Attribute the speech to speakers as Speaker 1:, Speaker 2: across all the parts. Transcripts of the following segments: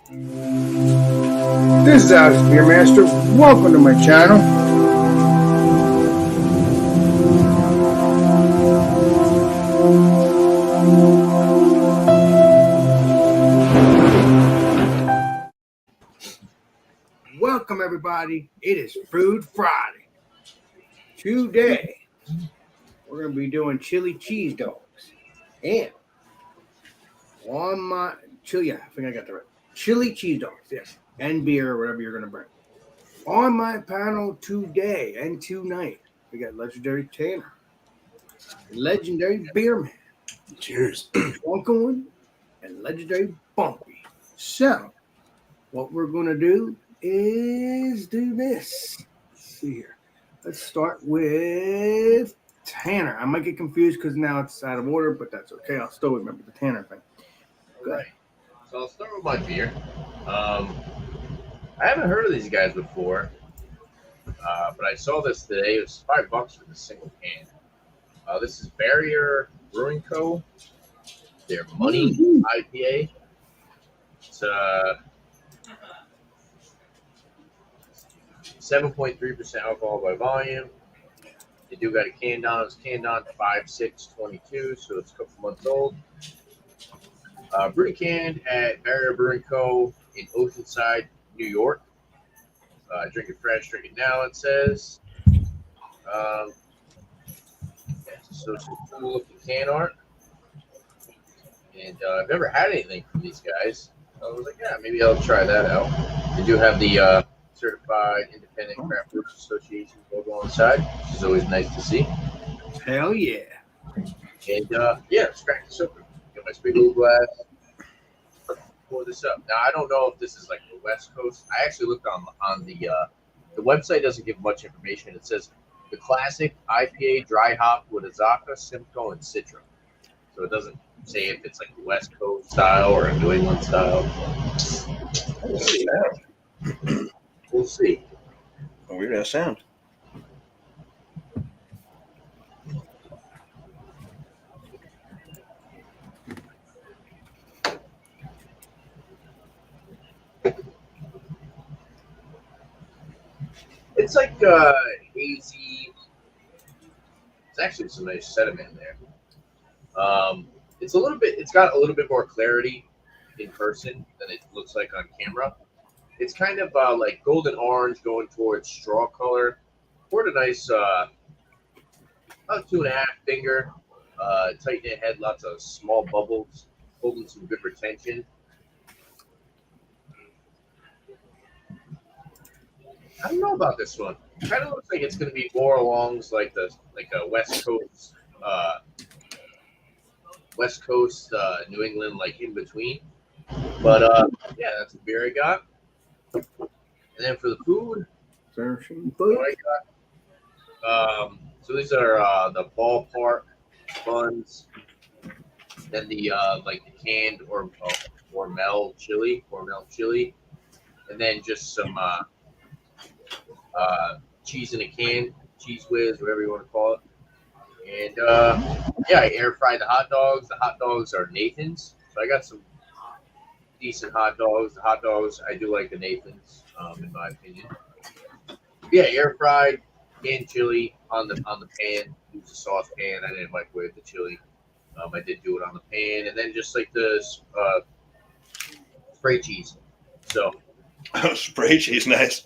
Speaker 1: This is Alex Beer Master. Welcome to my channel. Welcome everybody. It is Food Friday. Today we're going to be doing chili cheese dogs. And on my chili, I think I got that right. Chili cheese dogs, yes. And beer or whatever you're going to bring. On my panel today and tonight, we got legendary Tanner, legendary Beerman,
Speaker 2: cheers,
Speaker 1: Drunkinone, and legendary Bumpy. So, what we're going to do is do this. Let's see here. Let's start with Tanner. I might get confused because now it's out of order, but that's okay. I'll still remember the Tanner thing.
Speaker 3: All right. So I'll start with my beer. I haven't heard of these guys before, but I saw this today. It was $5 for the single can. This is Barrier Brewing Co. Their Money IPA. It's 7.3% alcohol by volume. They do got a canned on. It's canned on 5/6/22, so it's a couple months old. Brewed canned at Barrier Brewing Co. in Oceanside, New York. Drink it fresh, drink it now, it says. So some cool looking can art. And I've never had anything from these guys. So I was like, yeah, maybe I'll try that out. They do have the Certified Independent Craft Brewers Association logo on the side, which is always nice to see.
Speaker 1: Hell yeah.
Speaker 3: And yeah, let's crack this open. Got my spiggle glass. Pour this up. Now I don't know if this is like the West Coast. I actually looked on the website. Doesn't give much information. It says the classic IPA dry hop with Azaka, Simcoe, and Citra. So it doesn't say if it's like a West Coast style or a New England style. We'll see. We'll see.
Speaker 2: Oh, weird ass sound.
Speaker 3: It's like hazy. It's actually some nice sediment in there. It's a little bit. It's got a little bit more clarity in person than it looks like on camera. It's kind of like golden orange going towards straw color. Poured a nice about 2.5 finger. Tight knit head, lots of small bubbles, holding some good retention. I don't know about this one. It kind of looks like it's going to be more along like a West Coast, New England, like in between. But yeah, that's the beer I got. And then for the food, what I got. So these are the ballpark buns. Then the like the canned or Hormel chili, and then just some cheese in a can, cheese whiz, whatever you want to call it. And yeah, I air fried the hot dogs. The hot dogs are Nathan's, so I got some decent hot dogs. The hot dogs, I do like the Nathan's, in my opinion. Yeah, air fried canned chili on the pan. Use a saucepan. I didn't microwave the chili. I did do it on the pan, and then just like the spray cheese. So
Speaker 2: spray cheese, nice.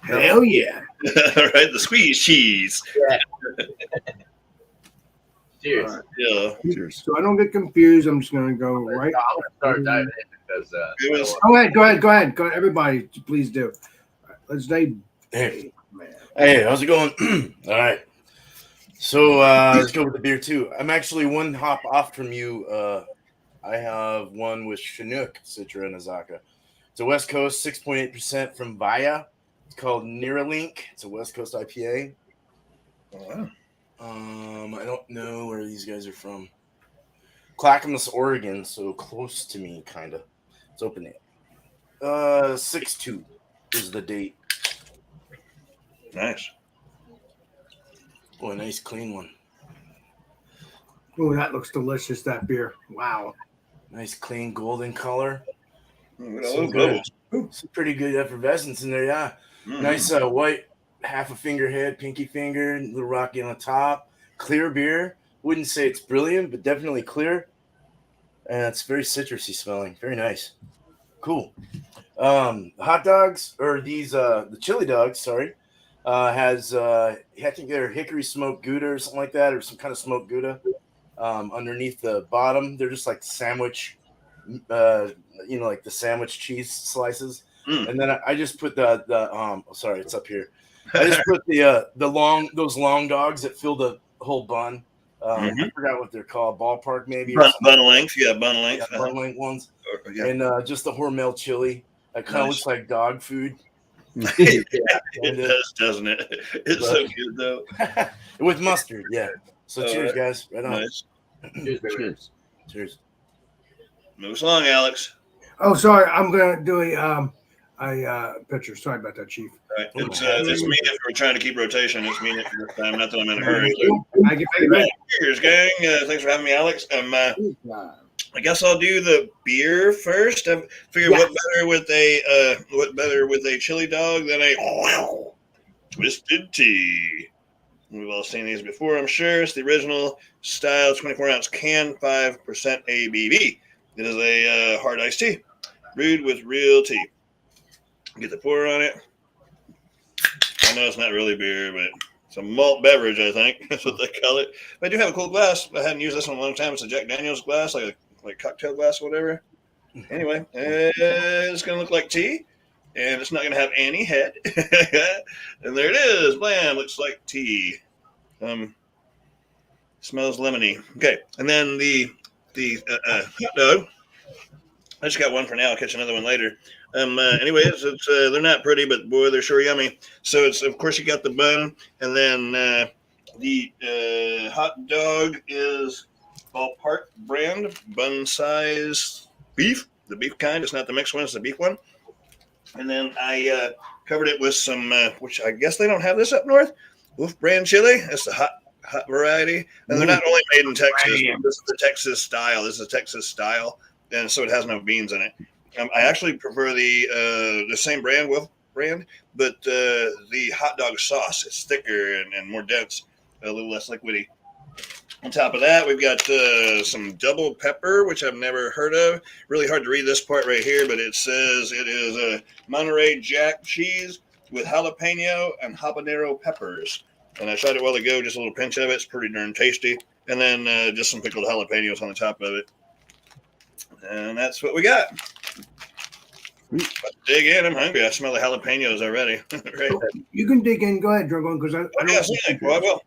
Speaker 1: Hell yeah.
Speaker 2: All right, the squeeze cheese.
Speaker 3: Yeah. Cheers.
Speaker 1: Right.
Speaker 2: Yeah. Cheers.
Speaker 1: So I don't get confused. I'm just going to go right.
Speaker 3: I'm gonna start diving in because
Speaker 1: Go ahead. Everybody, please do. All right, let's dive.
Speaker 4: Hey, how's it going? All right. So let's go with the beer too. I'm actually one hop off from you. I have one with Chinook, Citra, and Azaka. It's a West Coast 6.8% from Via. It's called Neuralink. It's a West Coast IPA.
Speaker 2: Oh, wow.
Speaker 4: I don't know where these guys are from. Clackamas, Oregon, so close to me, kind of. Let's open it. 6/2 is the date.
Speaker 2: Nice.
Speaker 4: Oh, a nice clean one.
Speaker 1: Oh, that looks delicious, that beer. Wow.
Speaker 4: Nice clean golden color. So good. Some pretty good effervescence in there, yeah.
Speaker 2: Mhm.
Speaker 4: Nice white, half a finger head, pinky finger, a little rocky on the top. Clear beer. Wouldn't say it's brilliant, but definitely clear. And it's very citrusy smelling. Very nice. Cool. Hot dogs, or these the chili dogs, sorry, has I think they're hickory smoked Gouda or something like that, or some kind of smoked Gouda. Underneath the bottom, they're just like sandwich, like the sandwich cheese slices.
Speaker 2: Mm.
Speaker 4: And then I just put sorry, it's up here. I just put those long dogs that fill the whole bun. I forgot what they're called, ballpark maybe.
Speaker 2: Bun length, yeah, bun length.
Speaker 4: Yeah, bun length ones.
Speaker 2: Yeah.
Speaker 4: And just the Hormel chili. That kind of looks like dog food.
Speaker 2: It does, doesn't it? It's so good though.
Speaker 4: With mustard, yeah. So cheers,
Speaker 2: right.
Speaker 4: guys. Right on.
Speaker 2: Nice.
Speaker 3: Cheers, baby.
Speaker 2: Cheers.
Speaker 4: Cheers.
Speaker 2: Move us along, Alex.
Speaker 1: Oh, sorry. I'm gonna do a picture. Sorry about that, Chief.
Speaker 2: All right. It's me if we're trying to keep rotation. It's me for this time. Not that I'm in a hurry.
Speaker 1: I get ready.
Speaker 2: Cheers, gang. Thanks for having me, Alex. I guess I'll do the beer first. I figure what better with a chili dog than a twisted tea. We've all seen these before, I'm sure. It's the original style 24-ounce can, 5% ABV. It is a hard iced tea brewed with real tea. Get the pour on it. I know it's not really beer, but it's a malt beverage, I think. That's what they call it. But I do have a cool glass. I hadn't used this one in a long time. It's a Jack Daniels glass, like cocktail glass or whatever. Anyway, it's going to look like tea, and it's not going to have any head. And there it is. Blam, looks like tea. Smells lemony. Okay, and then the hot dog. I just got one for now. I'll catch another one later. Anyways, it's they're not pretty, but boy, they're sure yummy. So it's, of course, you got the bun, and then the hot dog is Ballpark brand, bun size beef, the beef kind. It's not the mixed one, it's the beef one. And then I covered it with some, which I guess they don't have this up north, Wolf brand chili. It's the hot variety. And they're not only made in Texas, this is the Texas style. This is Texas style. And so it has no beans in it. I actually prefer the same brand, Wolf brand, but the hot dog sauce is thicker and more dense, a little less liquidy. On top of that, we've got some double pepper, which I've never heard of. Really hard to read this part right here, but it says it is a Monterey Jack cheese with jalapeno and habanero peppers. And I tried it a while ago, just a little pinch of it. It's pretty darn tasty. And then just some pickled jalapenos on the top of it. And that's what we got. Let's dig in. I'm hungry. I smell the jalapenos already. Right.
Speaker 1: You can dig in. Go ahead, Drogon, because I
Speaker 2: I will.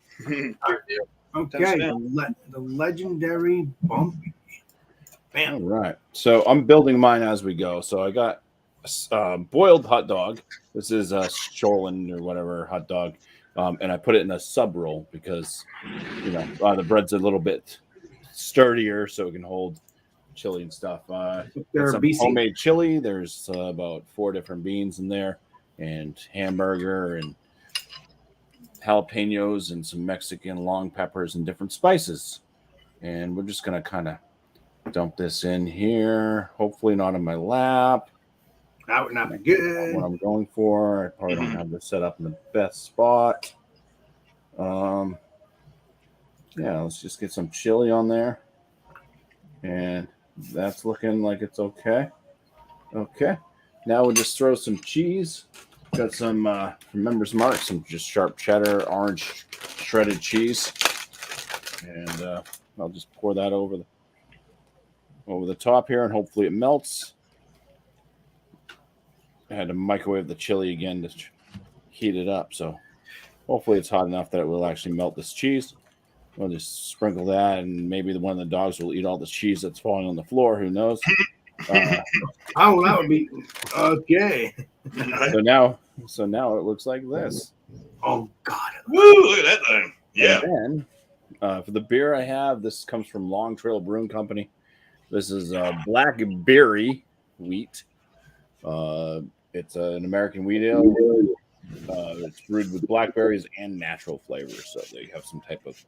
Speaker 1: Okay, the legendary Bumpy. Bam.
Speaker 5: All right. So I'm building mine as we go. So I got boiled hot dog. This is a Shoreland or whatever hot dog. And I put it in a sub roll because, the bread's a little bit sturdier so it can hold chili and stuff. It's some homemade chili. There's about 4 different beans in there and hamburger and jalapenos and some Mexican long peppers and different spices. And we're just going to kind of dump this in here. Hopefully not in my lap.
Speaker 1: That would not be good.
Speaker 5: What I'm going for. I probably don't have this set up in the best spot. Let's just get some chili on there. And that's looking like it's okay. Okay. Now we'll just throw some cheese. Got some, from Members Mark, some just sharp cheddar, orange shredded cheese. And I'll just pour that over the top here, and hopefully it melts. I had to microwave the chili again to heat it up, so hopefully it's hot enough that it will actually melt this cheese. We'll just sprinkle that, and maybe one of the dogs will eat all the cheese that's falling on the floor. Who knows?
Speaker 1: That would be okay.
Speaker 5: So now it looks like this.
Speaker 1: Oh God!
Speaker 2: Woo! Look at that thing. Yeah.
Speaker 5: And then for the beer I have, this comes from Long Trail Brewing Company. This is blackberry wheat. It's an American wheat ale. It's brewed with blackberries and natural flavors, so they have some type of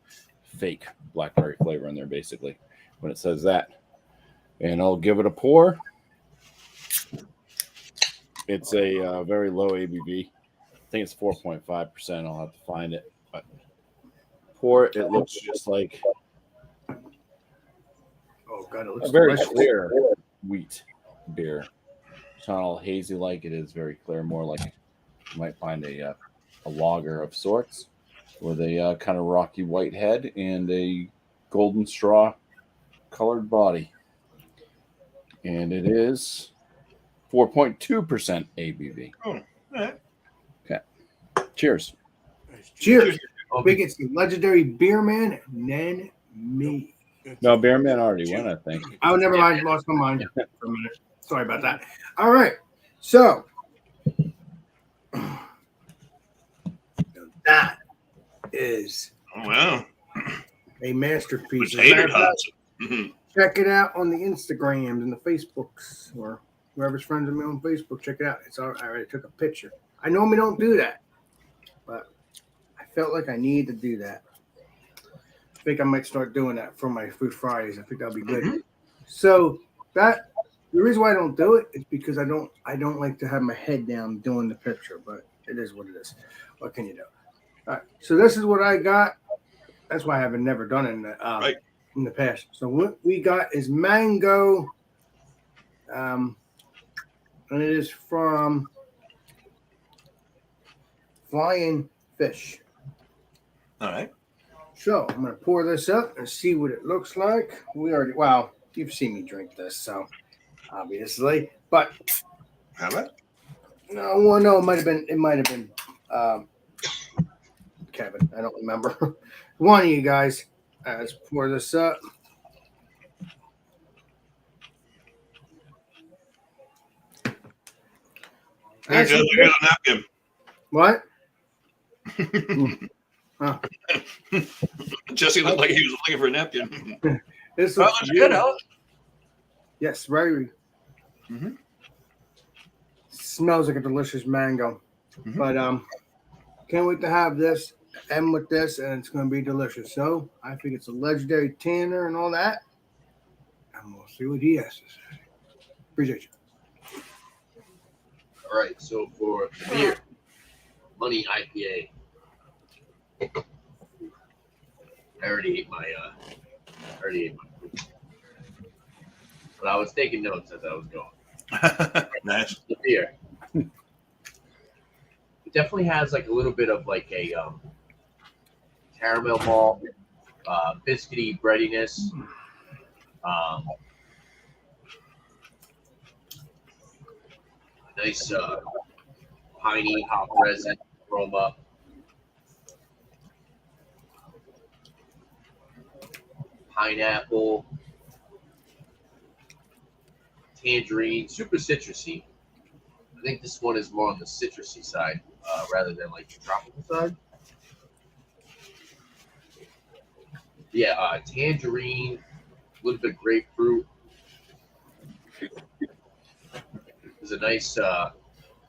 Speaker 5: fake blackberry flavor in there, basically, when it says that. And I'll give it a pour. It's a very low ABV. I think it's 4.5%. I'll have to find it. But pour it. It looks just like
Speaker 1: Oh god, it
Speaker 5: a
Speaker 1: looks
Speaker 5: very
Speaker 1: delicious.
Speaker 5: clear wheat beer. It's not all hazy like it is. Very clear, more like you might find a lager of sorts with a kind of rocky white head and a golden straw colored body. And it is 4.2% ABV.
Speaker 2: Oh, all right.
Speaker 5: Cheers.
Speaker 1: Cheers.
Speaker 3: Oh,
Speaker 1: Big, it's the legendary beer man, Nen Me.
Speaker 5: No, Bearman already went, I think.
Speaker 1: Oh, never mind. Lost my mind for a minute. Sorry about that. All right. So that is
Speaker 2: Oh, wow.
Speaker 1: a masterpiece.
Speaker 2: It's
Speaker 1: As a matter
Speaker 2: hated
Speaker 1: of fact,
Speaker 2: hops. Mhm.
Speaker 1: check it out on the Instagrams and the Facebooks or whoever's friends with me on Facebook. Check it out. It's all. I already took a picture. I normally don't do that, but I felt like I need to do that. I think I might start doing that for my Food Fridays. I think that'll be good.
Speaker 2: Mhm.
Speaker 1: So that the reason why I don't do it is because I don't like to have my head down doing the picture, but it is what it is. What can you do? All right. So this is what I got. That's why I haven't never done it
Speaker 2: Right.
Speaker 1: in the past. So what we got is mango, and it is from Flying Fish.
Speaker 2: All right.
Speaker 1: So I'm gonna pour this up and see what it looks like. Wow, you've seen me drink this, so obviously, but
Speaker 2: How about?
Speaker 1: no, it might have been Kevin. I don't remember. One of you guys. Let's pour this up.
Speaker 2: Here, Jesse, here's a napkin.
Speaker 1: What?
Speaker 2: Jesse looked like he was looking for a napkin.
Speaker 1: This
Speaker 2: That
Speaker 1: looks
Speaker 2: looks good,
Speaker 1: good.
Speaker 2: Alex.
Speaker 1: Yes, very.
Speaker 2: Mhm.
Speaker 1: Smells like a delicious mango.
Speaker 2: Mhm.
Speaker 1: But can't wait to have this and with this, and it's going to be delicious. So I think it's a legendary tanner and all that. And we'll see what he has to say. Appreciate you.
Speaker 3: all right. So for the beer, Money IPA. I already ate my food. But I was taking notes as I was going.
Speaker 2: Nice.
Speaker 3: The beer. It definitely has like a little bit of like a caramel malt, biscuity breadiness. Nice piney hop resin aroma. Pineapple, tangerine, super citrusy. I think this one is more on the citrusy side rather than like the tropical side. Yeah, tangerine, a little bit of grapefruit. There's a nice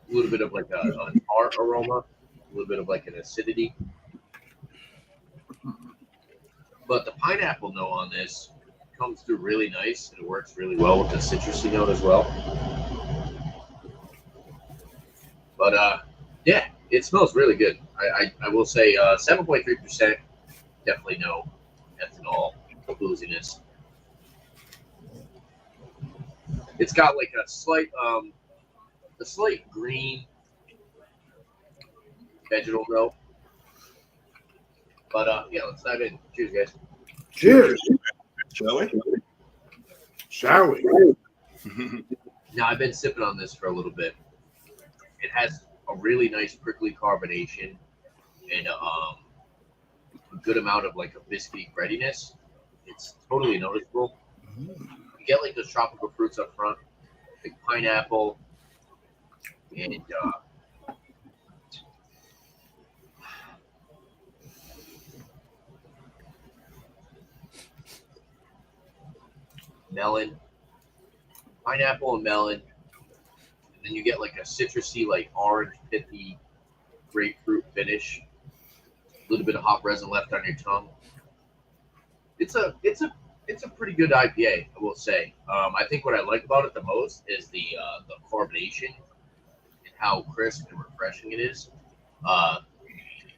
Speaker 3: little bit of like a tart aroma, a little bit of like an acidity. But the pineapple note on this comes through really nice, and it works really well with the citrusy note as well. But yeah, it smells really good. I will say 7.3%, definitely no ethanol booziness. It's got like a slight green vegetal note. But yeah, let's dive in. Cheers, guys.
Speaker 1: Cheers.
Speaker 2: Shall we?
Speaker 1: Shall we?
Speaker 3: Now I've been sipping on this for a little bit. It has a really nice prickly carbonation and a good amount of like a biscuity breadiness. It's totally noticeable. You get like those tropical fruits up front, like pineapple and melon, pineapple and melon, and then you get like a citrusy, like orange, pithy, grapefruit finish. A little bit of hop resin left on your tongue. It's a pretty good IPA, I will say. I think what I like about it the most is the carbonation. how crisp and refreshing it is.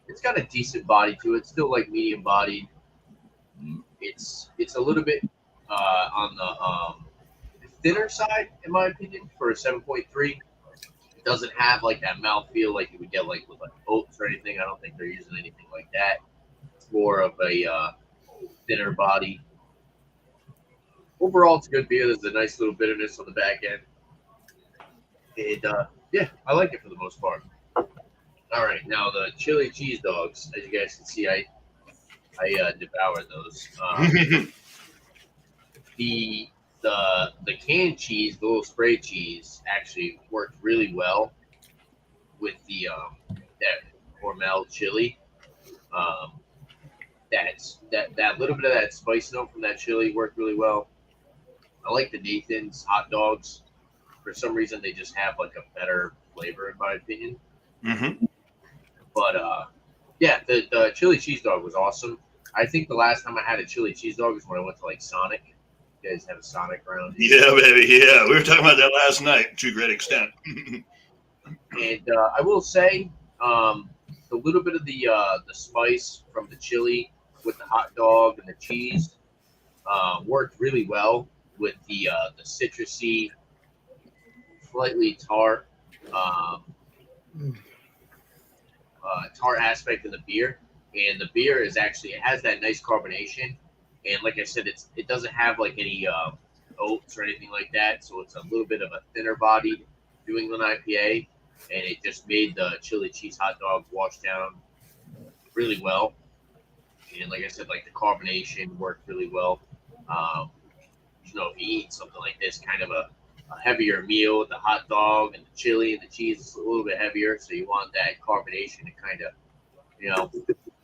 Speaker 3: It's got a decent body to it, still like medium bodied. It's a little bit on the thinner side, in my opinion, for a 7.3. It doesn't have like that mouthfeel like you would get like with like oats or anything. I don't think they're using anything like that. It's more of a thinner body. Overall, it's a good beer. There's a nice little bitterness on the back end. And yeah, I like it for the most part. All right, now the chili cheese dogs. As you guys can see, I devoured those. The canned cheese, the little spray cheese, actually worked really well with the that Hormel chili. That little bit of that spice note from that chili worked really well. I like the Nathan's hot dogs. For some reason, they just have like a better flavor, in my opinion.
Speaker 2: Mm-hmm.
Speaker 3: But yeah, the chili cheese dog was awesome. I think the last time I had a chili cheese dog was when I went to like Sonic. You guys have a Sonic around here?
Speaker 2: Yeah, baby. Yeah, we were talking about that last night to a great extent.
Speaker 3: And I will say, the little bit of the spice from the chili with the hot dog and the cheese worked really well with the citrusy, slightly tart aspect of the beer. And the beer is actually, it has that nice carbonation. And like I said, it doesn't have like any oats or anything like that. So it's a little bit of a thinner bodied New England IPA. And it just made the chili cheese hot dog wash down really well. And like I said, like the carbonation worked really well. You know, if you eat something like this, kind of a heavier meal with the hot dog and the chili and the cheese, is a little bit heavier. So you want that carbonation to kind of, you know,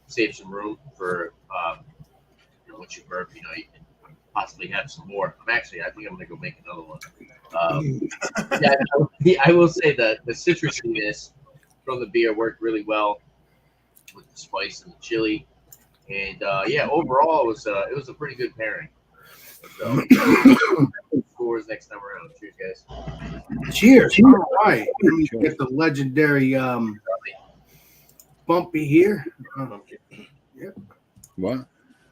Speaker 3: save some room for, you know, once you burp, you know, you can possibly have some more. I think I'm going to go make another one. Yeah, I will say that the citrusiness from the beer worked really well with the spice and the chili. And yeah, overall, it was a pretty good pairing. So, scores next time around. Cheers, guys.
Speaker 1: Cheers. All right. Let me get the legendary Bumpy here. Yep.
Speaker 5: What?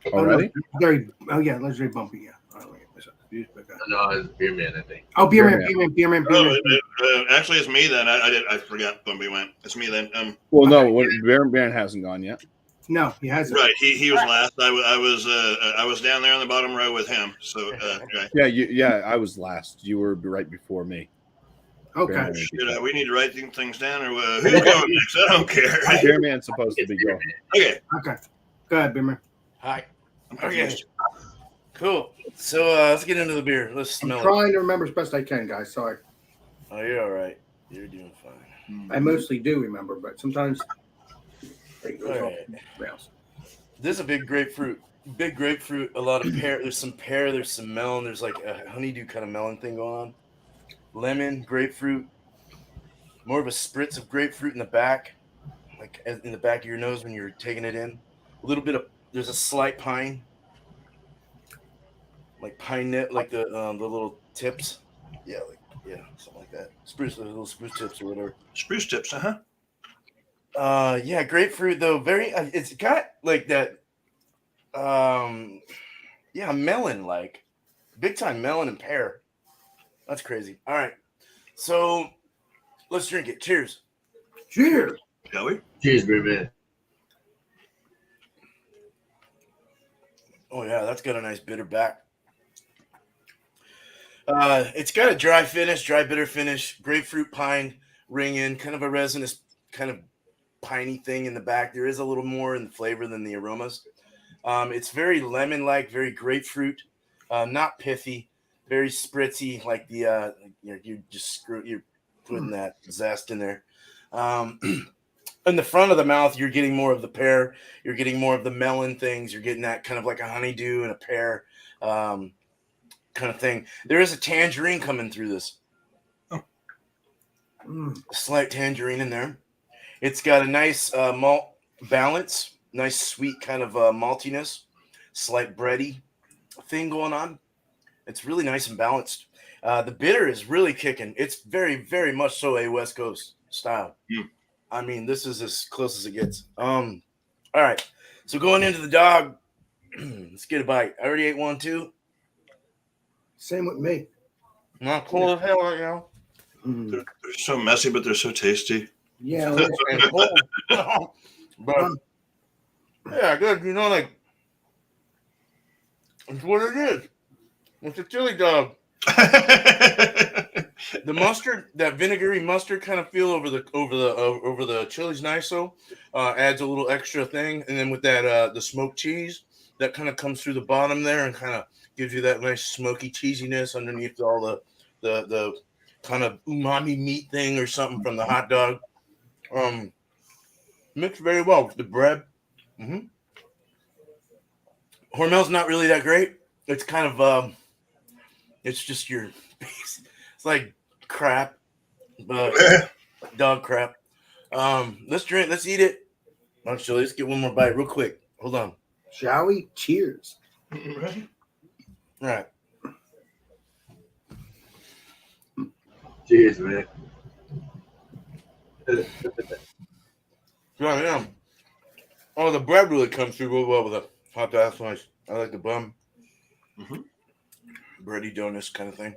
Speaker 5: Already?
Speaker 1: Oh yeah, legendary Bumpy. Yeah. Oh,
Speaker 3: No, it's Beer Man, I think.
Speaker 1: Oh, Beer Man.
Speaker 2: Actually, it's me then. I forgot Bumpy went. It's me then.
Speaker 5: Well, no, Baron hasn't gone yet.
Speaker 1: No, he hasn't.
Speaker 2: Right, he was last. I was down there on the bottom row with him. So right.
Speaker 5: Yeah, I was last. You were right before me.
Speaker 1: Okay.
Speaker 2: We need to write things down, or who's going next? I don't care.
Speaker 5: Bear Man's supposed to be going.
Speaker 2: Okay.
Speaker 1: Go ahead, Beer Man.
Speaker 4: Hi. Okay. Cool. So let's get into the beer. Let's smell
Speaker 1: I'm trying to remember as best I can, guys. Sorry.
Speaker 4: Oh, you're all right. You're doing fine.
Speaker 1: I mostly do remember, but sometimes it goes
Speaker 4: All
Speaker 1: off
Speaker 4: right.
Speaker 1: the rails.
Speaker 4: This is a big grapefruit. Big grapefruit. A lot of pear. There's some pear. There's some melon. There's like a honeydew kind of melon thing going on. Lemon, grapefruit. More of a spritz of grapefruit in the back, like in the back of your nose when you're taking it in. A little bit of. There's a slight pine. Like pine nip, like the little tips. Yeah, something like that. Little spruce tips or whatever.
Speaker 2: Spruce tips, huh?
Speaker 4: Yeah, grapefruit though. Very. It's got like that. Yeah, melon like, big time melon and pear. That's crazy. All right, so let's drink it. Cheers.
Speaker 1: Cheers.
Speaker 2: Shall we?
Speaker 3: Cheers, Beer Man.
Speaker 4: Oh yeah, that's got a nice bitter back. It's got a dry bitter finish, grapefruit pine ring in, kind of a resinous, kind of piney thing in the back. There is a little more in the flavor than the aromas. It's very lemon-like, very grapefruit, not pithy, very spritzy, like the you're putting that zest in there. In the front of the mouth, you're getting more of the pear, you're getting more of the melon things, you're getting that kind of like a honeydew and a pear. Kind of thing. There is a tangerine coming through this. A slight tangerine in there. It's got a nice malt balance, nice sweet kind of maltiness, slight bready thing going on. It's really nice and balanced. The bitter is really kicking. It's very, very much so a West Coast style.
Speaker 2: Mm.
Speaker 4: I mean, this is as close as it gets. All right. So going into the dog, let's get a bite. I already ate one too.
Speaker 1: Same with me.
Speaker 4: Not cold as hell right now.
Speaker 1: Mm.
Speaker 2: They're so messy, but they're so tasty.
Speaker 1: Yeah,
Speaker 4: And cold. But yeah, good. You know, like it's what it is. It's a chili dog. The mustard, that vinegary mustard kind of feel over the chili's nice. So adds a little extra thing, and then with that the smoked cheese that kind of comes through the bottom there and kind of gives you that nice smoky cheesiness underneath all the kind of umami meat thing or something from the hot dog. Mixed very well with the bread. Mm-hmm. Hormel's not really that great. It's kind of it's just your base. It's like crap, dog crap. Let's eat it. Actually, let's get one more bite real quick. Hold on.
Speaker 1: shall we? Cheers.
Speaker 2: Right.
Speaker 4: All right.
Speaker 3: Cheers, man.
Speaker 4: Yeah. Oh, the bread really comes through real well with the hot dog. That's nice. I like the bun.
Speaker 2: Mm-hmm.
Speaker 4: Bready donuts kind of thing.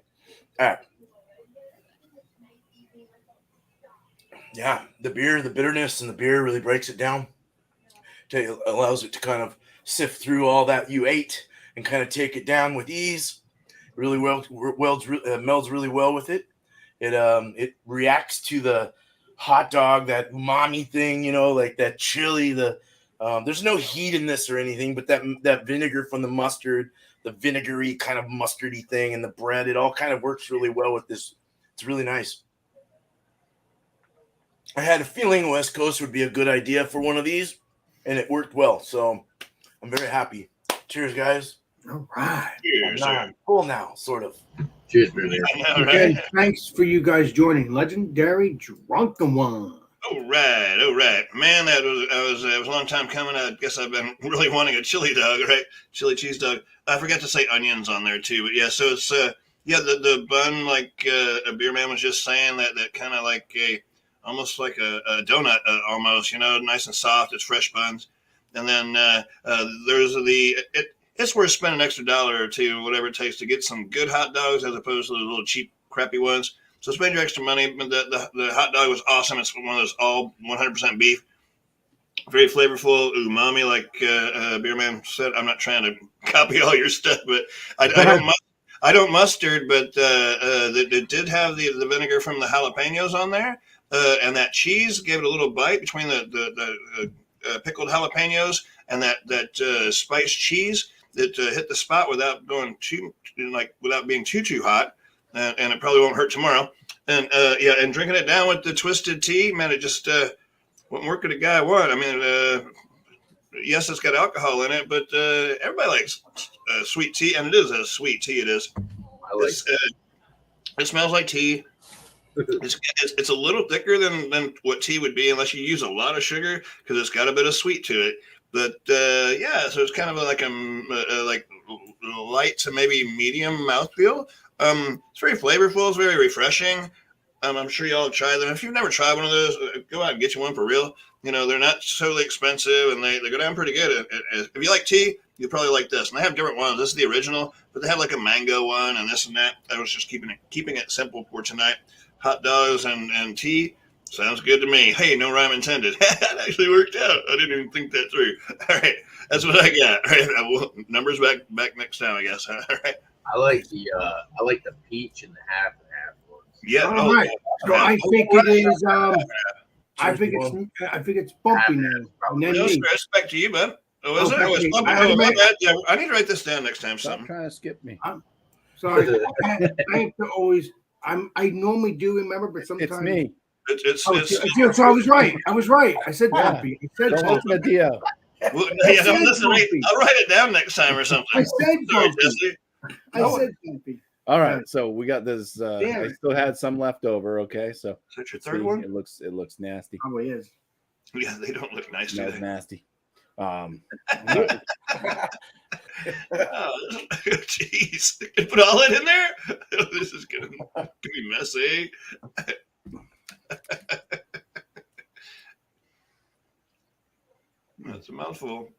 Speaker 4: All right. Yeah, the beer, the bitterness, and the beer really breaks it down. Allows it to kind of sift through all that you ate and kind of take it down with ease. Really melds really well with it. It reacts to the hot dog, that umami thing, you know, like that chili. There's no heat in this or anything, but that vinegar from the mustard, the vinegary kind of mustardy thing, and the bread, it all kind of works really well with this. It's really nice. I had a feeling West Coast would be a good idea for one of these, and it worked well. So I'm very happy. Cheers, guys.
Speaker 1: All right.
Speaker 2: Cheers,
Speaker 4: I'm full now, sort of.
Speaker 3: Cheers, man.
Speaker 2: All
Speaker 1: Again,
Speaker 2: right.
Speaker 1: thanks for you guys joining Legendary Drunkinone.
Speaker 2: All right, man. That was it was a long time coming. I guess I've been really wanting a chili dog, right? Chili cheese dog. I forgot to say onions on there too, but yeah. So it's the bun, like a beer man was just saying, that kind of like almost like a donut almost, you know, nice and soft. It's fresh buns, and then there's it's worth spending an extra $1 or $2, whatever it takes, to get some good hot dogs as opposed to those little cheap, crappy ones. So spend your extra money. The hot dog was awesome. It's one of those all 100% beef, very flavorful, umami, like Beer Man said. I'm not trying to copy all your stuff, but I don't mustard, but it did have the vinegar from the jalapenos on there, and that cheese gave it a little bite between the pickled jalapenos and that spiced cheese that hit the spot without going without being too hot. And it probably won't hurt tomorrow. And and drinking it down with the twisted tea, man, it just wouldn't work at a guy one. I mean, yes, it's got alcohol in it, but everybody likes sweet tea, and it is a sweet tea. It is.
Speaker 3: I like
Speaker 2: It smells like tea. It's a little thicker than what tea would be, unless you use a lot of sugar, because it's got a bit of sweet to it. But so it's kind of like like light to maybe medium mouthfeel. It's very flavorful. It's very refreshing. I'm sure y'all have tried them. If you've never tried one of those, go out and get you one for real. You know, they're not totally expensive, and they go down pretty good. If you like tea, you'll probably like this. And they have different ones. This is the original, but they have like a mango one and this and that. I was just keeping it simple for tonight. Hot dogs and tea. Sounds good to me. Hey, no rhyme intended. That actually worked out. I didn't even think that through. All right. That's what I got. All right. Numbers back next time, I guess. All right.
Speaker 3: I like the peach and the half ones.
Speaker 2: Yeah.
Speaker 1: All right. So I think it is. I think it's bumpy now. And then
Speaker 2: No
Speaker 1: me.
Speaker 2: respect to you, bud. Oh, is it?
Speaker 1: Okay.
Speaker 2: Oh, it's bumpy.
Speaker 1: I
Speaker 2: Oh, my
Speaker 1: admit-
Speaker 2: bad. Yeah, I need to write this down next time.
Speaker 5: Stop
Speaker 2: Something.
Speaker 5: trying to skip me.
Speaker 1: Sorry. I have to always. I normally do remember, but sometimes
Speaker 5: It's me.
Speaker 2: It's
Speaker 1: So I was right. I said
Speaker 5: Yeah.
Speaker 1: bumpy. I said
Speaker 5: Don't
Speaker 1: bumpy.
Speaker 5: listen to Dio.
Speaker 2: well, yeah,
Speaker 1: said
Speaker 2: listen,
Speaker 1: bumpy.
Speaker 2: I'll write it down next time or something.
Speaker 1: I said
Speaker 2: Sorry,
Speaker 1: bumpy.
Speaker 2: Jesse.
Speaker 1: I said bumpy.
Speaker 5: All right, so we got this.
Speaker 1: Damn
Speaker 5: I
Speaker 1: it.
Speaker 5: still had some left over. Okay, so
Speaker 2: Is that your
Speaker 5: let's
Speaker 2: third
Speaker 5: see.
Speaker 2: one?
Speaker 5: It looks nasty.
Speaker 1: Probably is.
Speaker 2: Yeah, they don't look nice, do
Speaker 5: Smells
Speaker 2: they?
Speaker 5: nasty. But-
Speaker 2: Oh, jeez. You put all that in there? This is gonna be messy. That's a mouthful.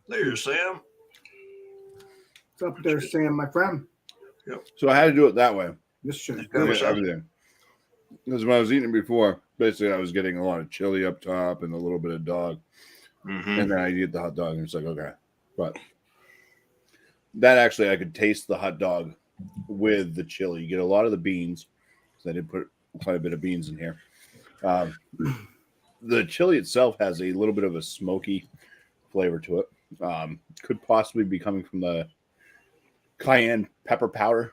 Speaker 2: There's Sam.
Speaker 1: What's up there, Sam, my friend?
Speaker 5: so I had to do it that way.
Speaker 1: This shit is
Speaker 2: Yeah,
Speaker 5: to
Speaker 1: good.
Speaker 2: what's
Speaker 5: get
Speaker 2: up?
Speaker 5: everything. Because when I was eating it before, basically I was getting a lot of chili up top and a little bit of dog.
Speaker 2: Mm-hmm.
Speaker 5: And then I eat the hot dog and it's like, okay. But that actually, I could taste the hot dog with the chili. You get a lot of the beans. So I did put quite a bit of beans in here. The chili itself has a little bit of a smoky flavor to it. Could possibly be coming from the cayenne pepper powder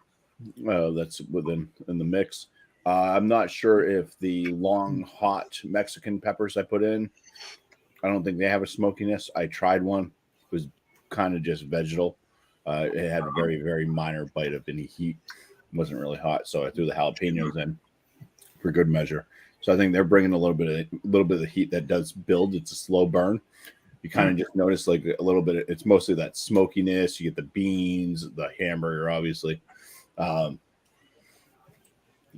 Speaker 5: that's in the mix. I'm not sure if the long hot Mexican peppers I put in, I don't think they have a smokiness. I tried one. It was kind of just vegetal. It had a very, very minor bite of any heat. It wasn't really hot, so I threw the jalapenos in for good measure. So I think they're bringing a little bit of the heat that does build. It's a slow burn. You kind of just notice like a little bit. It's mostly that smokiness. You get the beans, the hamburger, obviously.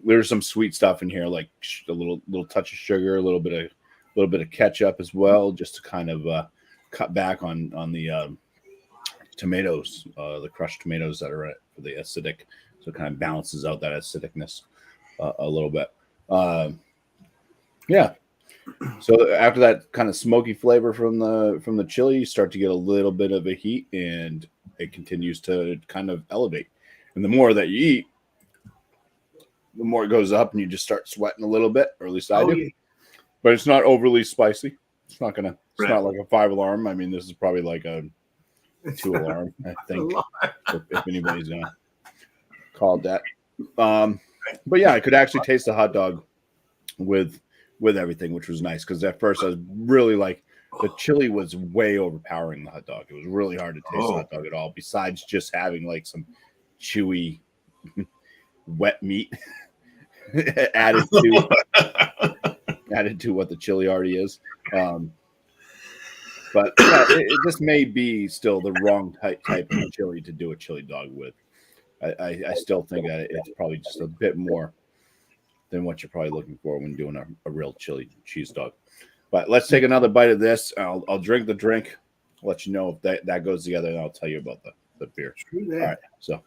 Speaker 5: There's some sweet stuff in here, like a little touch of sugar, a little bit of ketchup as well, just to kind of cut back on the tomatoes, the crushed tomatoes that are for the acidic, so it kind of balances out that acidicness a little bit. Yeah. So after that kind of smoky flavor from the chili, you start to get a little bit of a heat, and it continues to kind of elevate. And the more that you eat, the more it goes up, and you just start sweating a little bit, or at least I do.
Speaker 1: Yeah.
Speaker 5: But it's not overly spicy. It's not gonna. It's
Speaker 2: Right.
Speaker 5: not like a 5 alarm. I mean, this is probably like a 2 alarm. I think if anybody's gonna call it that. But yeah, I could actually taste the hot dog with everything, which was nice, because at first I was really like, the chili was way overpowering the hot dog. It was really hard to taste the hot dog at all, besides just having like some chewy wet meat added to what the chili already is. But yeah, this may be still the wrong type of chili to do a chili dog with. I still think that it's probably just a bit more than what you're probably looking for when doing a real chili cheese dog. But let's take another bite of this. I'll drink the drink, let you know if that goes together, and I'll tell you about the beer.
Speaker 1: Screw that.
Speaker 5: All right, so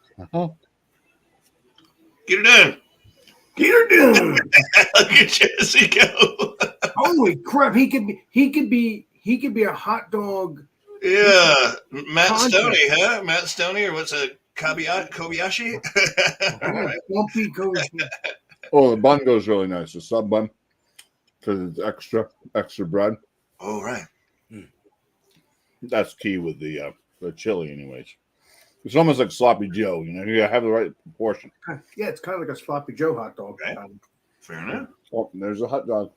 Speaker 2: Get her done.
Speaker 1: Get her done.
Speaker 2: Look at Jesse go.
Speaker 1: Holy crap! He could be a hot dog.
Speaker 2: Yeah. Matt
Speaker 1: Concept.
Speaker 2: Stoney, huh? Matt Stoney, or what's a Kobayashi?
Speaker 1: Bumpy goes.
Speaker 5: oh, the bun goes really nice. The sub bun, because it's extra bread.
Speaker 2: Oh, right.
Speaker 5: That's key with the chili, anyways. It's almost like sloppy Joe. You gotta have the right proportion.
Speaker 1: Yeah, it's kind of like a sloppy Joe hot dog.
Speaker 2: Okay. Fair enough.
Speaker 5: Oh, and there's a hot dog.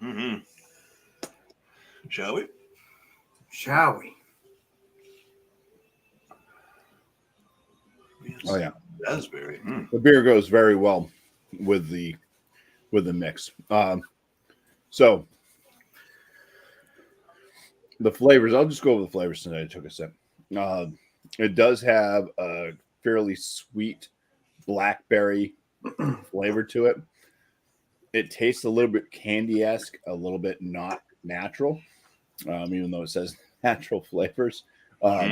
Speaker 2: Mm-hmm. Shall we?
Speaker 1: Shall we?
Speaker 2: Yes.
Speaker 5: Oh yeah,
Speaker 2: Raspberry. Mm.
Speaker 5: the beer goes very well with the mix. So the flavors. I'll just go over the flavors since I took a sip. It does have a fairly sweet blackberry flavor to it. It tastes a little bit candy-esque, a little bit not natural, even though it says natural flavors. But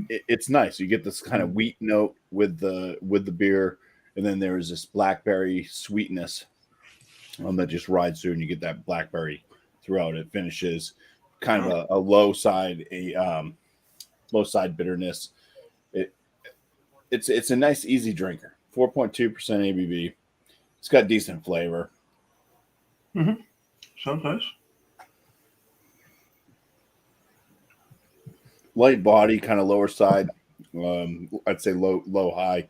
Speaker 5: it's nice. You get this kind of wheat note with the beer, and then there's this blackberry sweetness that just rides through, and you get that blackberry throughout. It finishes kind of a low side bitterness. It's a nice easy drinker. 4.2% ABV. It's got decent flavor.
Speaker 2: Mm-hmm. Sounds nice.
Speaker 5: Light body, kind of lower side. I'd say low high.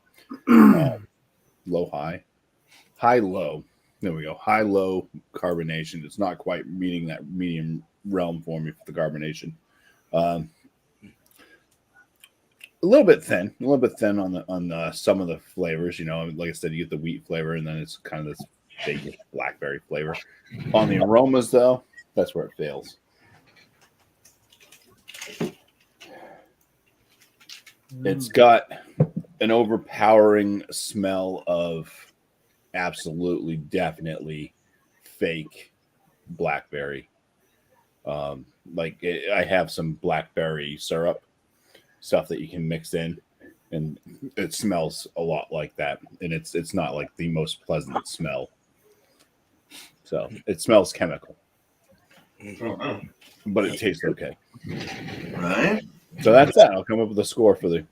Speaker 5: High low. There we go. High low carbonation. It's not quite meeting that medium realm for me for the carbonation. a little bit thin on some of the flavors. You know, like I said, you get the wheat flavor, and then it's kind of this fake blackberry flavor. On the aromas, though, that's where it fails. It's got an overpowering smell of absolutely, definitely fake blackberry. I have some blackberry syrup stuff that you can mix in, and it smells a lot like that. And it's not like the most pleasant smell. So it smells chemical, but it tastes okay.
Speaker 2: Right.
Speaker 5: So that's that. I'll come up with a score for the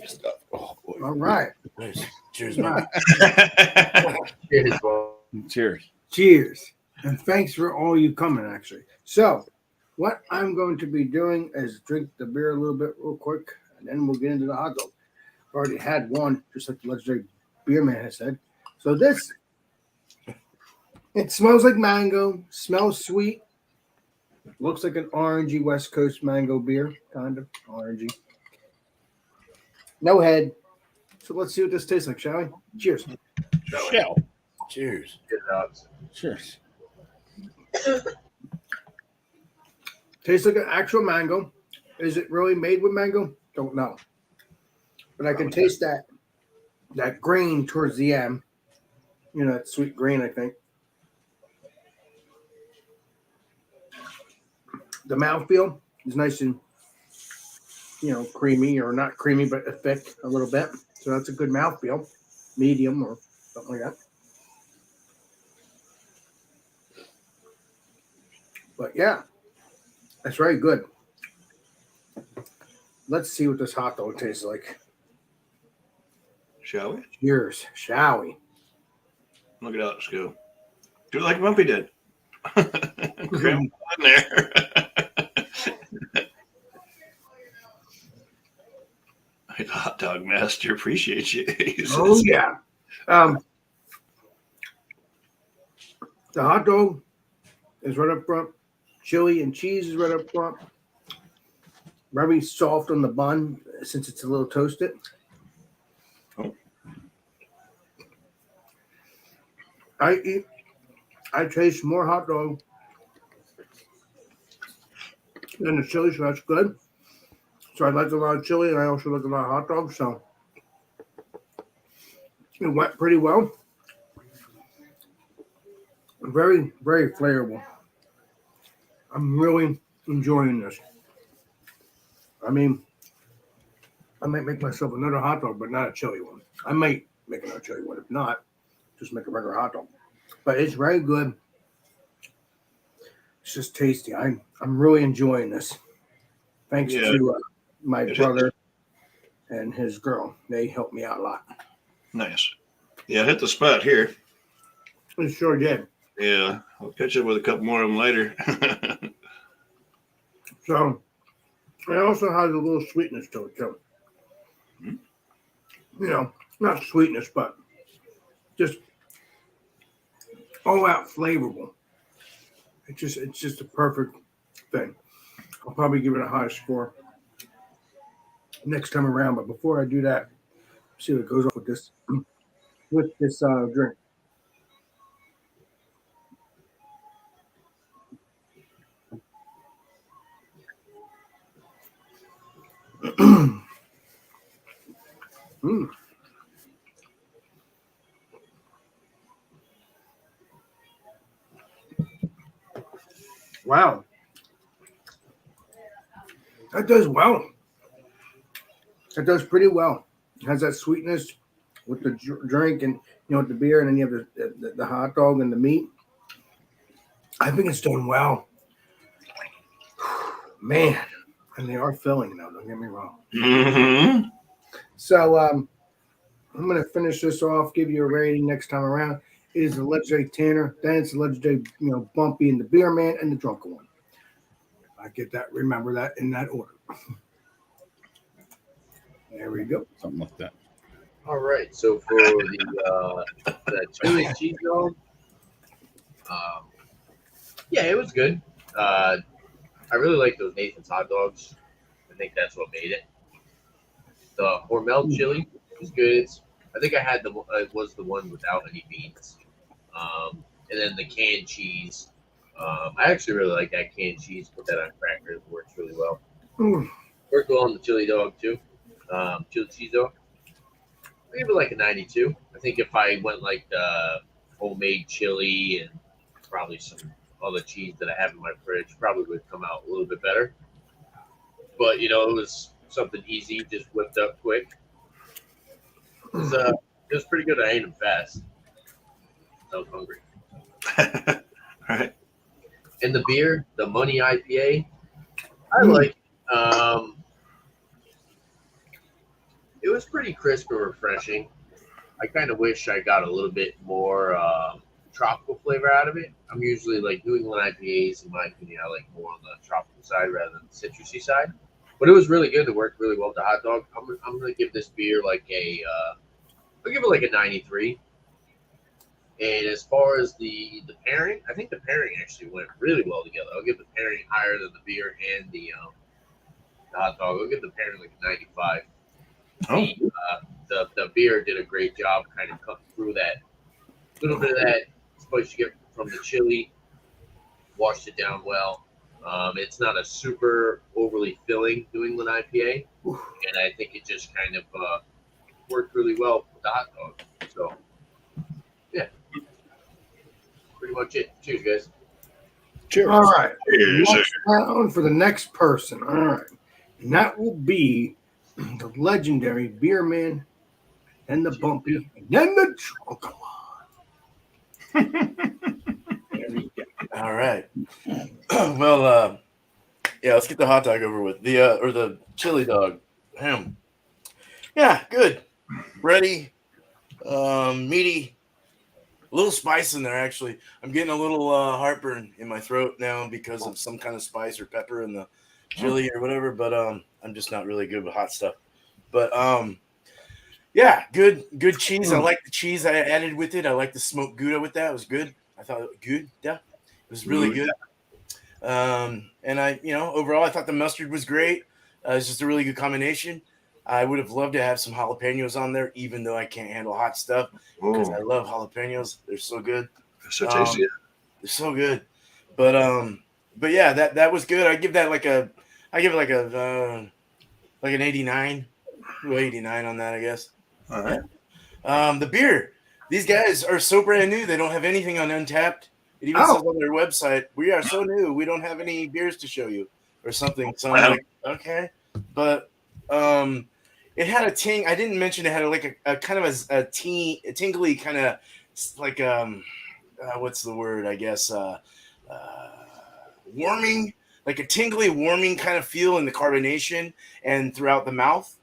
Speaker 5: stuff. Oh, boy.
Speaker 1: All right.
Speaker 4: Nice. Cheers,
Speaker 1: All
Speaker 4: man.
Speaker 1: right.
Speaker 3: Cheers, Bob.
Speaker 5: Cheers.
Speaker 1: Cheers. And thanks for all you coming, actually. So, what I'm going to be doing is drink the beer a little bit real quick, and then we'll get into the hot dog. I've already had one, just like the legendary beer man has said. So this, it smells like mango, smells sweet, looks like an orangey West Coast mango beer, kind of orangey. No head. So let's see what this tastes like, shall we? Cheers.
Speaker 5: Shell.
Speaker 4: Cheers.
Speaker 3: Good dogs.
Speaker 5: Cheers.
Speaker 1: Tastes like an actual mango. Is it really made with mango? Don't know. But I can taste that grain towards the end. You know, that sweet grain, I think. The mouthfeel is nice and, creamy, or not creamy, but thick a little bit. So that's a good mouthfeel. Medium or something like that. But yeah, that's very good. Let's see what this hot dog tastes like.
Speaker 2: Shall we?
Speaker 1: Cheers, shall we?
Speaker 2: Look at that. Let's go. Do it like Bumpy did. Cram it in there. The hot dog master appreciates you.
Speaker 1: Oh yeah. The hot dog is right up front. Chili and cheese is right up front. Very soft on the bun since it's a little toasted.
Speaker 2: Oh.
Speaker 1: I taste more hot dog than the chili, so that's good. So I like a lot of chili, and I also like a lot of hot dogs, so it went pretty well. Very, very flavorful. I'm really enjoying this. I mean, I might make myself another hot dog, but not a chili one. I might make another chili one. If not, just make a regular hot dog. But it's very good. It's just tasty. I'm really enjoying this. Thanks to my brother and his girl. They helped me out a lot.
Speaker 2: Nice. Yeah, hit the spot here.
Speaker 1: It sure did.
Speaker 2: Yeah, I'll catch up with a couple more of them later.
Speaker 1: So, it also has a little sweetness to it, too. You know, not sweetness, but just all out flavorful. It's just a perfect thing. I'll probably give it a high score next time around. But before I do that, see what goes on with this drink. Mm. Wow. That does well. That does pretty well. It has that sweetness with the drink and, with the beer, and then you have the hot dog and the meat. I think it's done well. Man, and they are filling now, don't get me wrong.
Speaker 2: Mm-hmm.
Speaker 1: So I'm going to finish this off, give you a rating next time around. It is the legendary Tanner, then it's the legendary, Bumpy and the Beer Man and the Drunken One. I get that, remember that in that order. There we go.
Speaker 5: Something like that.
Speaker 3: All right. So for the chili cheese dog, yeah, it was good. I really like those Nathan's hot dogs. think that's what made it. The Hormel chili is good. I think I had it was the one without any beans. And then the canned cheese. I actually really like that canned cheese. Put that on crackers. It works really well.
Speaker 1: Mm.
Speaker 3: Worked well on the chili dog too. Chili cheese dog. I give it like a 92. I think if I went like homemade chili and probably some other cheese that I have in my fridge, probably would come out a little bit better. But it was something easy, just whipped up quick. It was pretty good. I ate them fast. I was hungry.
Speaker 2: Right.
Speaker 3: And the beer, the Money IPA, I like. It was pretty crisp and refreshing. I kind of wish I got a little bit more tropical flavor out of it. I'm usually like New England IPAs, in my opinion, I like more on the tropical side rather than the citrusy side. But it was really good. It worked really well with the hot dog. I'm gonna give this beer like I'll give it like a 93. And as far as the pairing, I think the pairing actually went really well together. I'll give the pairing higher than the beer and the hot dog. I'll give the pairing like a 95. The beer did a great job kind of cutting through that little bit of that spice you get from the chili, washed it down well. It's not a super overly filling New England IPA, and I think it just kind of worked really well with the hot dog. So, yeah, pretty much it. Cheers, guys.
Speaker 2: Cheers.
Speaker 1: All right.
Speaker 2: Cheers.
Speaker 1: Next round for the next person. All right. And that will be the legendary beer man, and the bumpy, and then the Drunkinone.
Speaker 4: All right. Well, yeah, let's get the hot dog over with. Or the chili dog. Yeah, good. Ready. Meaty. A little spice in there, actually. I'm getting a little heartburn in my throat now because of some kind of spice or pepper in the chili or whatever, but I'm just not really good with hot stuff. But yeah, good cheese. I like the cheese I added with it. I like the smoked Gouda with that. It was good. I thought it was good. Yeah, it was really good. And I, overall, I thought the mustard was great. It's just a really good combination. I would have loved to have some jalapenos on there, even though I can't handle hot stuff because I love jalapenos. They're so good.
Speaker 2: They're so tasty.
Speaker 4: They're so good. But yeah, that was good. I give it like an 89. 89 on that, I guess.
Speaker 2: All right.
Speaker 4: Yeah. The beer. These guys are so brand new. They don't have anything on Untapped. It even says on their website, we are so new. We don't have any beers to show you or something. So I'm like, okay. But it had a ting. I didn't mention it had a kind of a tingly kind of like what's the word? I guess warming, like a tingly warming kind of feel in the carbonation and throughout the mouth.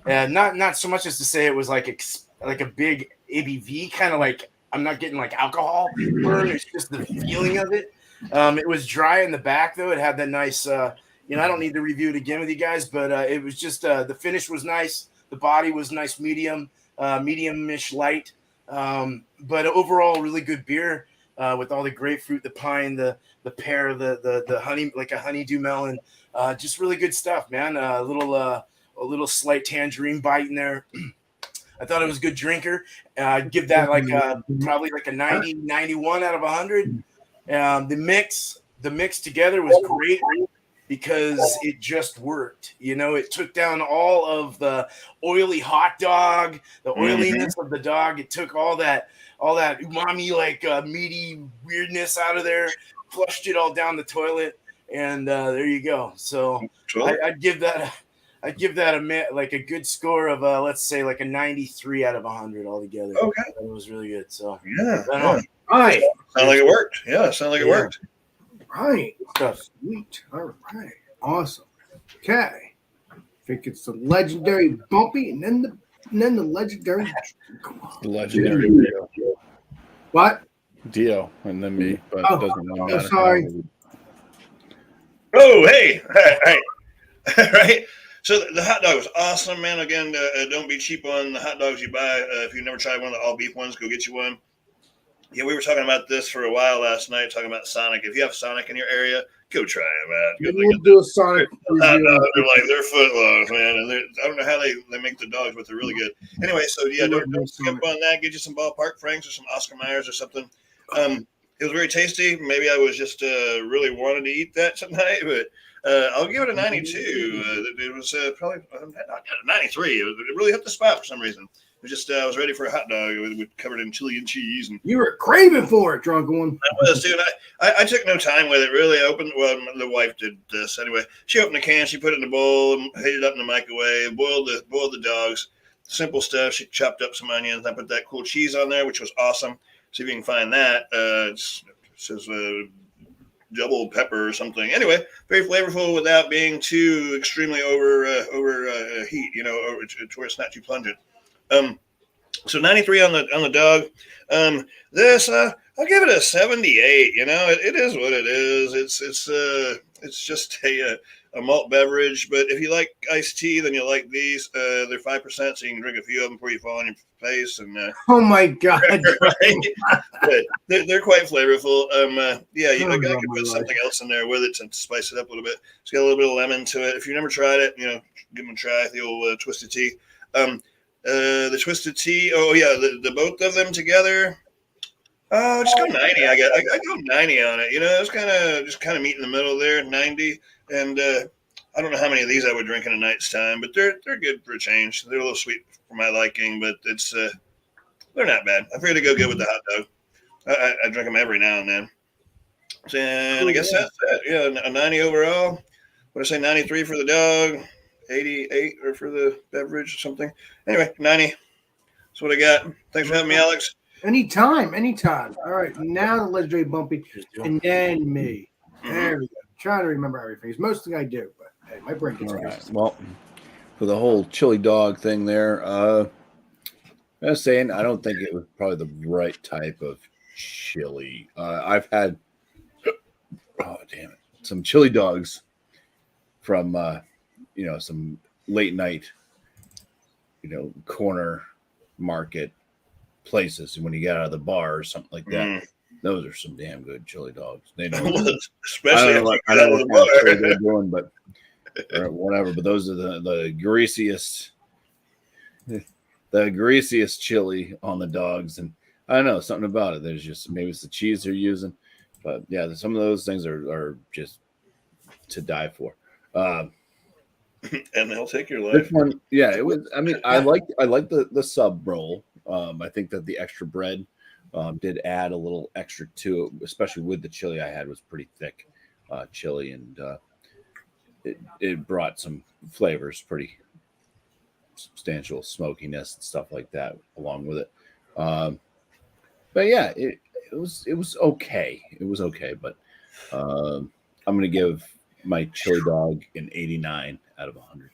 Speaker 4: Not so much as to say it was like a big ABV kind of like I'm not getting like alcohol burn. It's just the feeling of it. It was dry in the back though. It had that nice. I don't need to review it again with you guys, but it was just the finish was nice. The body was nice, medium-ish light. But overall, really good beer with all the grapefruit, the pine, the pear, the honey, like a honeydew melon. Just really good stuff, man. A little slight tangerine bite in there. I thought it was a good drinker. I'd give that probably like a 90, 91 out of 100. The mix together was great because it just worked. It took down all of the oily hot dog, the oiliness of the dog. It took all that umami, meaty weirdness out of there, flushed it all down the toilet, and there you go. So I'd give that a good score of let's say like a 93 out of 100 altogether.
Speaker 2: Okay,
Speaker 4: it was really good. So
Speaker 2: yeah.
Speaker 1: Right.
Speaker 2: Sound like it worked. Yeah, sound like it worked.
Speaker 1: Right. Sweet. All right. Awesome. Okay. I think it's the legendary Bumpy, and then the legendary.
Speaker 5: Legendary Dio.
Speaker 1: What?
Speaker 5: Dio, and then me, but it doesn't really matter.
Speaker 1: Sorry.
Speaker 2: Oh, hey. Right. So the hot dog was awesome, man. Again, don't be cheap on the hot dogs you buy. If you've never tried one of the all beef ones, go get you one. Yeah, we were talking about this for a while last night, talking about Sonic. If you have Sonic in your area, Go try them out. Go
Speaker 1: We'll do a Sonic
Speaker 2: hot
Speaker 1: review.
Speaker 2: dogs are like they're foot long, man, and I don't know how they make the dogs, but they're really good. Anyway, so yeah, don't skip on that. Get you some ballpark franks or some Oscar Mayers or something. It was very tasty. Maybe I was just really wanted to eat that tonight, but I'll give it a 92. It was probably not a 93. It really hit the spot for some reason. It was just I was ready for a hot dog covered in chili and cheese. And
Speaker 1: You were craving for it, drunk one.
Speaker 2: I was, dude. I took no time with it, really. I opened, well, the wife did this anyway. She opened the can, she put it in the bowl, heated it up in the microwave, boiled the dogs. Simple stuff. She chopped up some onions. I put that cool cheese on there, which was awesome. See if you can find that. It says double pepper or something. Anyway, very flavorful without being too extremely over heat. You know, to where it's not too pungent. So 93 on the dog. This I'll give it a 78. You know, it is what it is. It's just a malt beverage. But if you like iced tea, then you'll like these. They're 5%, so you can drink a few of them before you fall on your face. And
Speaker 1: oh my god,
Speaker 2: right? They're quite flavorful. Yeah, I could put something else in there with it to spice it up a little bit. It's got a little bit of lemon to it. If you've never tried it, you know, give them a try. The old twisted tea. The twisted tea. Oh yeah, the both of them together. Just go 90. I go 90 on it. You know, it's kind of meet in the middle there, 90. And I don't know how many of these I would drink in a night's time, but they're good for a change. They're a little sweet for my liking, but it's they're not bad. I figure to go good with the hot dog. I drink them every now and then. And I guess that's it. Yeah, a 90 overall. What did I say? 93 for the dog. 88 or for the beverage or something. Anyway, 90. That's what I got. Thanks for having me, Alex.
Speaker 1: Anytime. All right, now the legendary Bumpy, and then me. There we go. Trying to remember everything. It's mostly I do, but hey, my brain gets crazy.
Speaker 5: Well, for the whole chili dog thing there, I was saying I don't think it was probably the right type of chili. I've had some chili dogs from some late night, corner market places, and when you get out of the bar or something like that, those are some damn good chili dogs. They know,
Speaker 2: especially
Speaker 5: I don't know what kind of chili they're doing, but or whatever. But those are the greasiest chili on the dogs, and I don't know something about it. There's just maybe it's the cheese they're using, but yeah, some of those things are just to die for.
Speaker 2: And they'll take your life.
Speaker 5: This one, yeah, it was. I mean, I like the sub roll. I think that the extra bread did add a little extra to it, especially with the chili I had was pretty thick chili, and it brought some flavors, pretty substantial smokiness and stuff like that along with it. But yeah, it was okay. It was okay, but I'm gonna give my chili dog an 89 out of 100.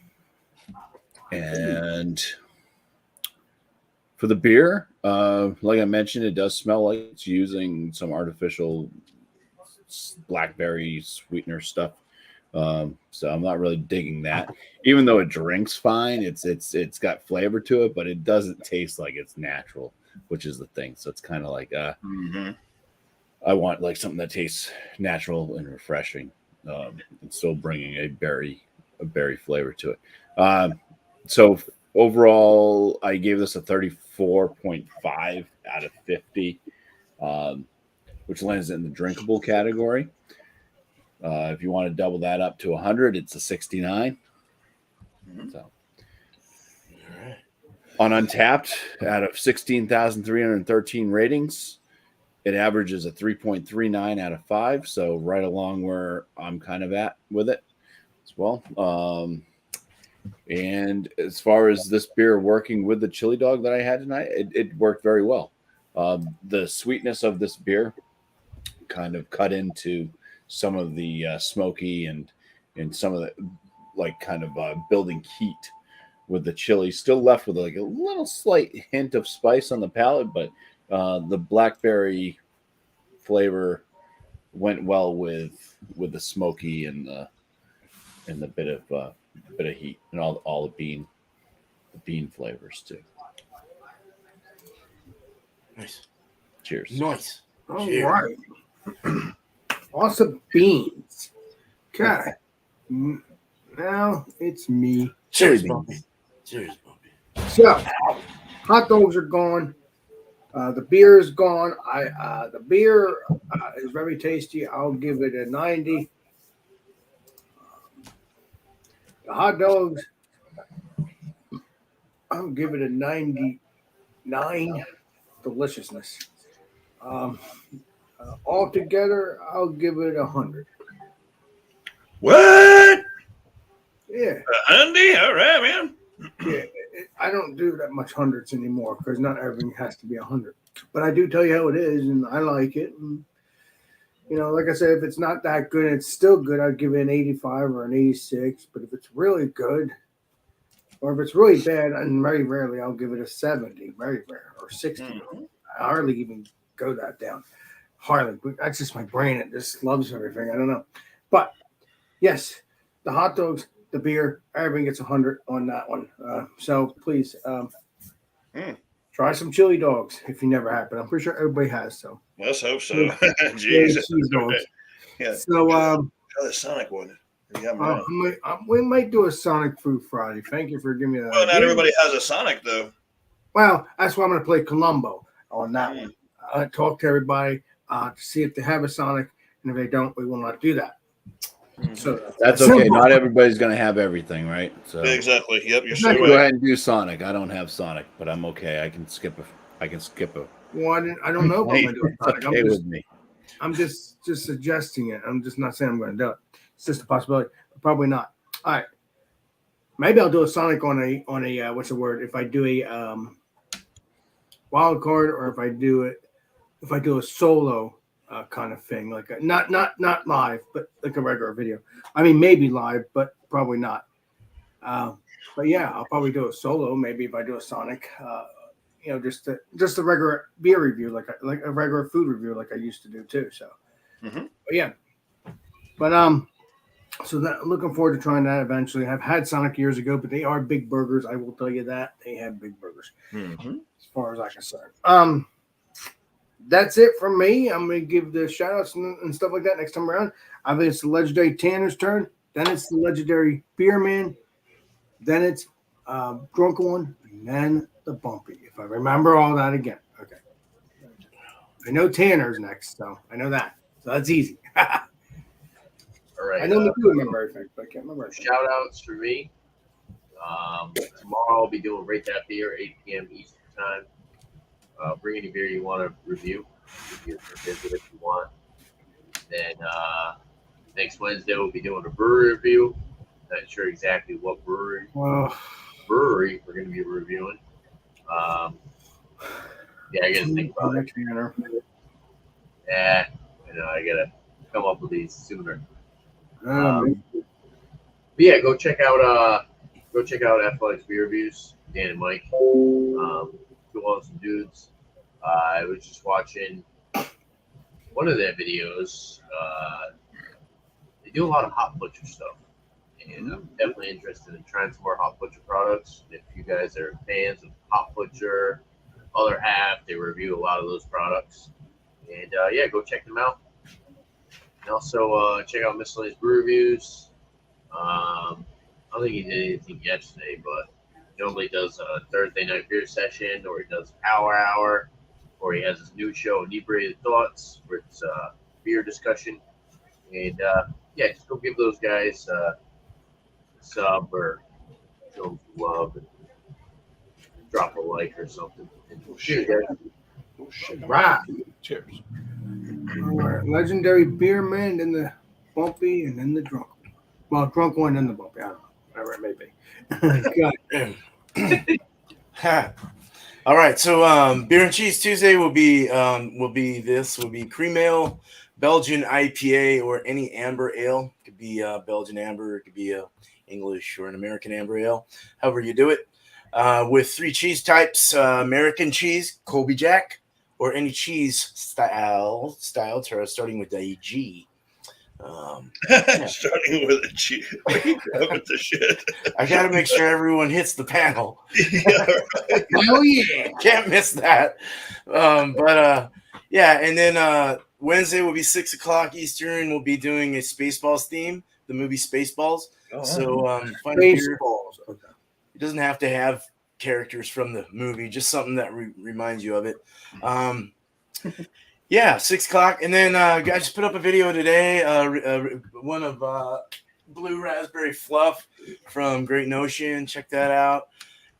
Speaker 5: And for the beer, like I mentioned, it does smell like it's using some artificial blackberry sweetener stuff. So I'm not really digging that. Even though it drinks fine, it's got flavor to it, but it doesn't taste like it's natural, which is the thing. So it's kind of like I want like something that tastes natural and refreshing, and still bringing a berry flavor to it. So overall, I gave this a 34.5 out of 50, which lands it in the drinkable category. If you want to double that up to 100, it's a 69. So, on Untapped, out of 16,313 ratings, it averages a 3.39 out of 5. So right along where I'm kind of at with it as well. And as far as this beer working with the chili dog that I had tonight, it worked very well. The sweetness of this beer kind of cut into some of the smoky and some of the like kind of building heat with the chili. Still left with like a little slight hint of spice on the palate, but the blackberry flavor went well with the smoky and the bit of heat and all the bean flavors too.
Speaker 4: Nice.
Speaker 5: Cheers.
Speaker 4: Nice.
Speaker 1: All
Speaker 4: Cheers.
Speaker 1: right. Awesome beans. Okay. Now it's me.
Speaker 4: Cheers,
Speaker 5: Chili
Speaker 4: Bumpy.
Speaker 5: beans.
Speaker 4: Cheers, Bumpy.
Speaker 1: So, hot dogs are gone. The beer is gone. The beer is very tasty. I'll give it a 90. The hot dogs, I'll give it a 99. Deliciousness. Altogether, I'll give it 100.
Speaker 2: What?
Speaker 1: Yeah,
Speaker 2: Andy? All right, man.
Speaker 1: yeah. I don't do that much hundreds anymore because not everything has to be 100. But I do tell you how it is, and I like it. And, like I said, if it's not that good, it's still good. I'd give it an 85 or an 86. But if it's really good, or if it's really bad, and very rarely, I'll give it a 70. Very rare, or 60. I hardly even go that down. Hardly. But that's just my brain. It just loves everything. I don't know. But yes, the hot dogs, the beer, everything gets 100 on that one. So please try some chili dogs if you never have. But I'm pretty sure everybody has. So
Speaker 2: Let's hope so.
Speaker 1: chili
Speaker 2: Jesus.
Speaker 1: cheese dogs.
Speaker 2: Yeah.
Speaker 1: So
Speaker 2: The Sonic one. Yeah,
Speaker 1: we might do a Sonic Food Friday. Thank you for giving me that.
Speaker 2: well, not
Speaker 1: idea.
Speaker 2: everybody has a Sonic though.
Speaker 1: Well, that's why I'm going to play Columbo on that one. Talk to everybody to see if they have a Sonic, and if they don't, we will not do that. So
Speaker 5: That's okay. Not everybody's gonna have everything, right? So
Speaker 2: Exactly. Yep. You're so
Speaker 1: Exactly.
Speaker 5: go
Speaker 2: right.
Speaker 5: ahead and do Sonic. I don't have Sonic, but I'm okay. I can skip a.
Speaker 1: Well, I don't know if I'm going to do a
Speaker 5: It's
Speaker 1: Sonic.
Speaker 5: okay with me.
Speaker 1: I'm just suggesting it. I'm just not saying I'm going to do it. It's just a possibility, but probably not. All right. Maybe I'll do a Sonic on a what's the word? If I do a wild card, or if I do a solo kind of thing, like not live, but like a regular video. I mean, maybe live, but probably not. But yeah, I'll probably do a solo. Maybe if I do a Sonic, just a regular beer review, like a regular food review, like I used to do too. So, but yeah, but so that looking forward to trying that eventually. I've had Sonic years ago, but they are big burgers. I will tell you that they have big burgers, as far as I'm concerned. That's it from me. I'm going to give the shout outs and stuff like that next time around. I think it's the legendary Tanner's turn. Then it's the legendary Beer Man. Then it's Drunkinone. And then the Bumpy. If I remember all that again. Okay. I know Tanner's next, so I know that. So that's easy.
Speaker 3: All right.
Speaker 1: I know you do remember everything, but I can't remember everything.
Speaker 3: Shout outs for me. Tomorrow I'll be doing Rate That Beer, 8 p.m. Eastern Time. Bring any beer you want to review. Visit if you want. Then next Wednesday we'll be doing a brewery review. Not sure exactly what brewery we're going to be reviewing. I got to think about it. Yeah, I got to come up with these sooner. But yeah, go check out Athletics Beer Reviews. Dan and Mike. Two awesome dudes. I was just watching one of their videos. They do a lot of Hot Butcher stuff, and I'm definitely interested in trying some more Hot Butcher products. If you guys are fans of Hot Butcher, other half, they review a lot of those products. And yeah, go check them out. And also check out Miscellaneous Brew Reviews. I don't think he did anything yesterday, but normally does a Thursday night beer session, or he does Power Hour, or he has his new show, Inebriated Thoughts, where it's beer discussion. And yeah, just go give those guys a sub or show them some love and drop a like or something. And cheers, guys.
Speaker 1: Right.
Speaker 5: Cheers.
Speaker 1: All right. Legendary Beer Man, then the Bumpy, and then the Drunk. Well, Drunk one, then the Bumpy. I don't know. Whatever it may be.
Speaker 4: All right, so beer and cheese Tuesday will be cream ale, Belgian IPA, or any amber ale. It could be Belgian amber, it could be English or an American amber ale, however you do it. With 3 cheese types: American cheese, Colby Jack, or any cheese style starting with a G.
Speaker 2: Starting with a G. What are you doing with the shit?
Speaker 4: I got to make sure everyone hits the panel.
Speaker 1: Hell yeah.
Speaker 4: Can't miss that. Yeah, and then Wednesday will be 6 o'clock Eastern. We'll be doing a Spaceballs theme the movie Spaceballs.
Speaker 2: Oh,
Speaker 4: So find a beer.
Speaker 1: Baseballs. Okay.
Speaker 4: It doesn't have to have characters from the movie, just something that reminds you of it. Yeah, 6 o'clock. And then I just put up a video today, one of Blue Raspberry Fluff from Great Notion. Check that out.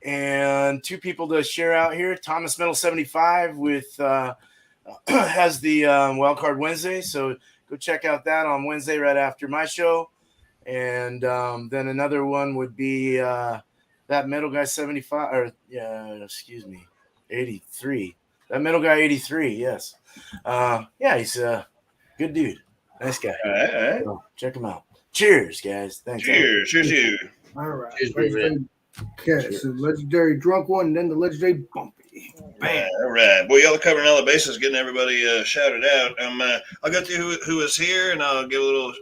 Speaker 4: And 2 people to share out here. Thomas Metal 75 with has the Wildcard Wednesday. So go check out that on Wednesday right after my show. And then another one would be that Metal Guy 75, or 83. That Metal Guy 83, yes. Yeah, he's a good dude. Nice guy.
Speaker 2: all right.
Speaker 4: So check him out. Cheers, guys. Thanks.
Speaker 2: Cheers. Cheers, you.
Speaker 1: All right.
Speaker 3: Cheers, man.
Speaker 1: Okay, so legendary drunk one, and then the legendary bumpy. Bam.
Speaker 2: All right. Boy, y'all are covering all the bases, getting everybody shouted out. I'll go through who was here, and I'll give a little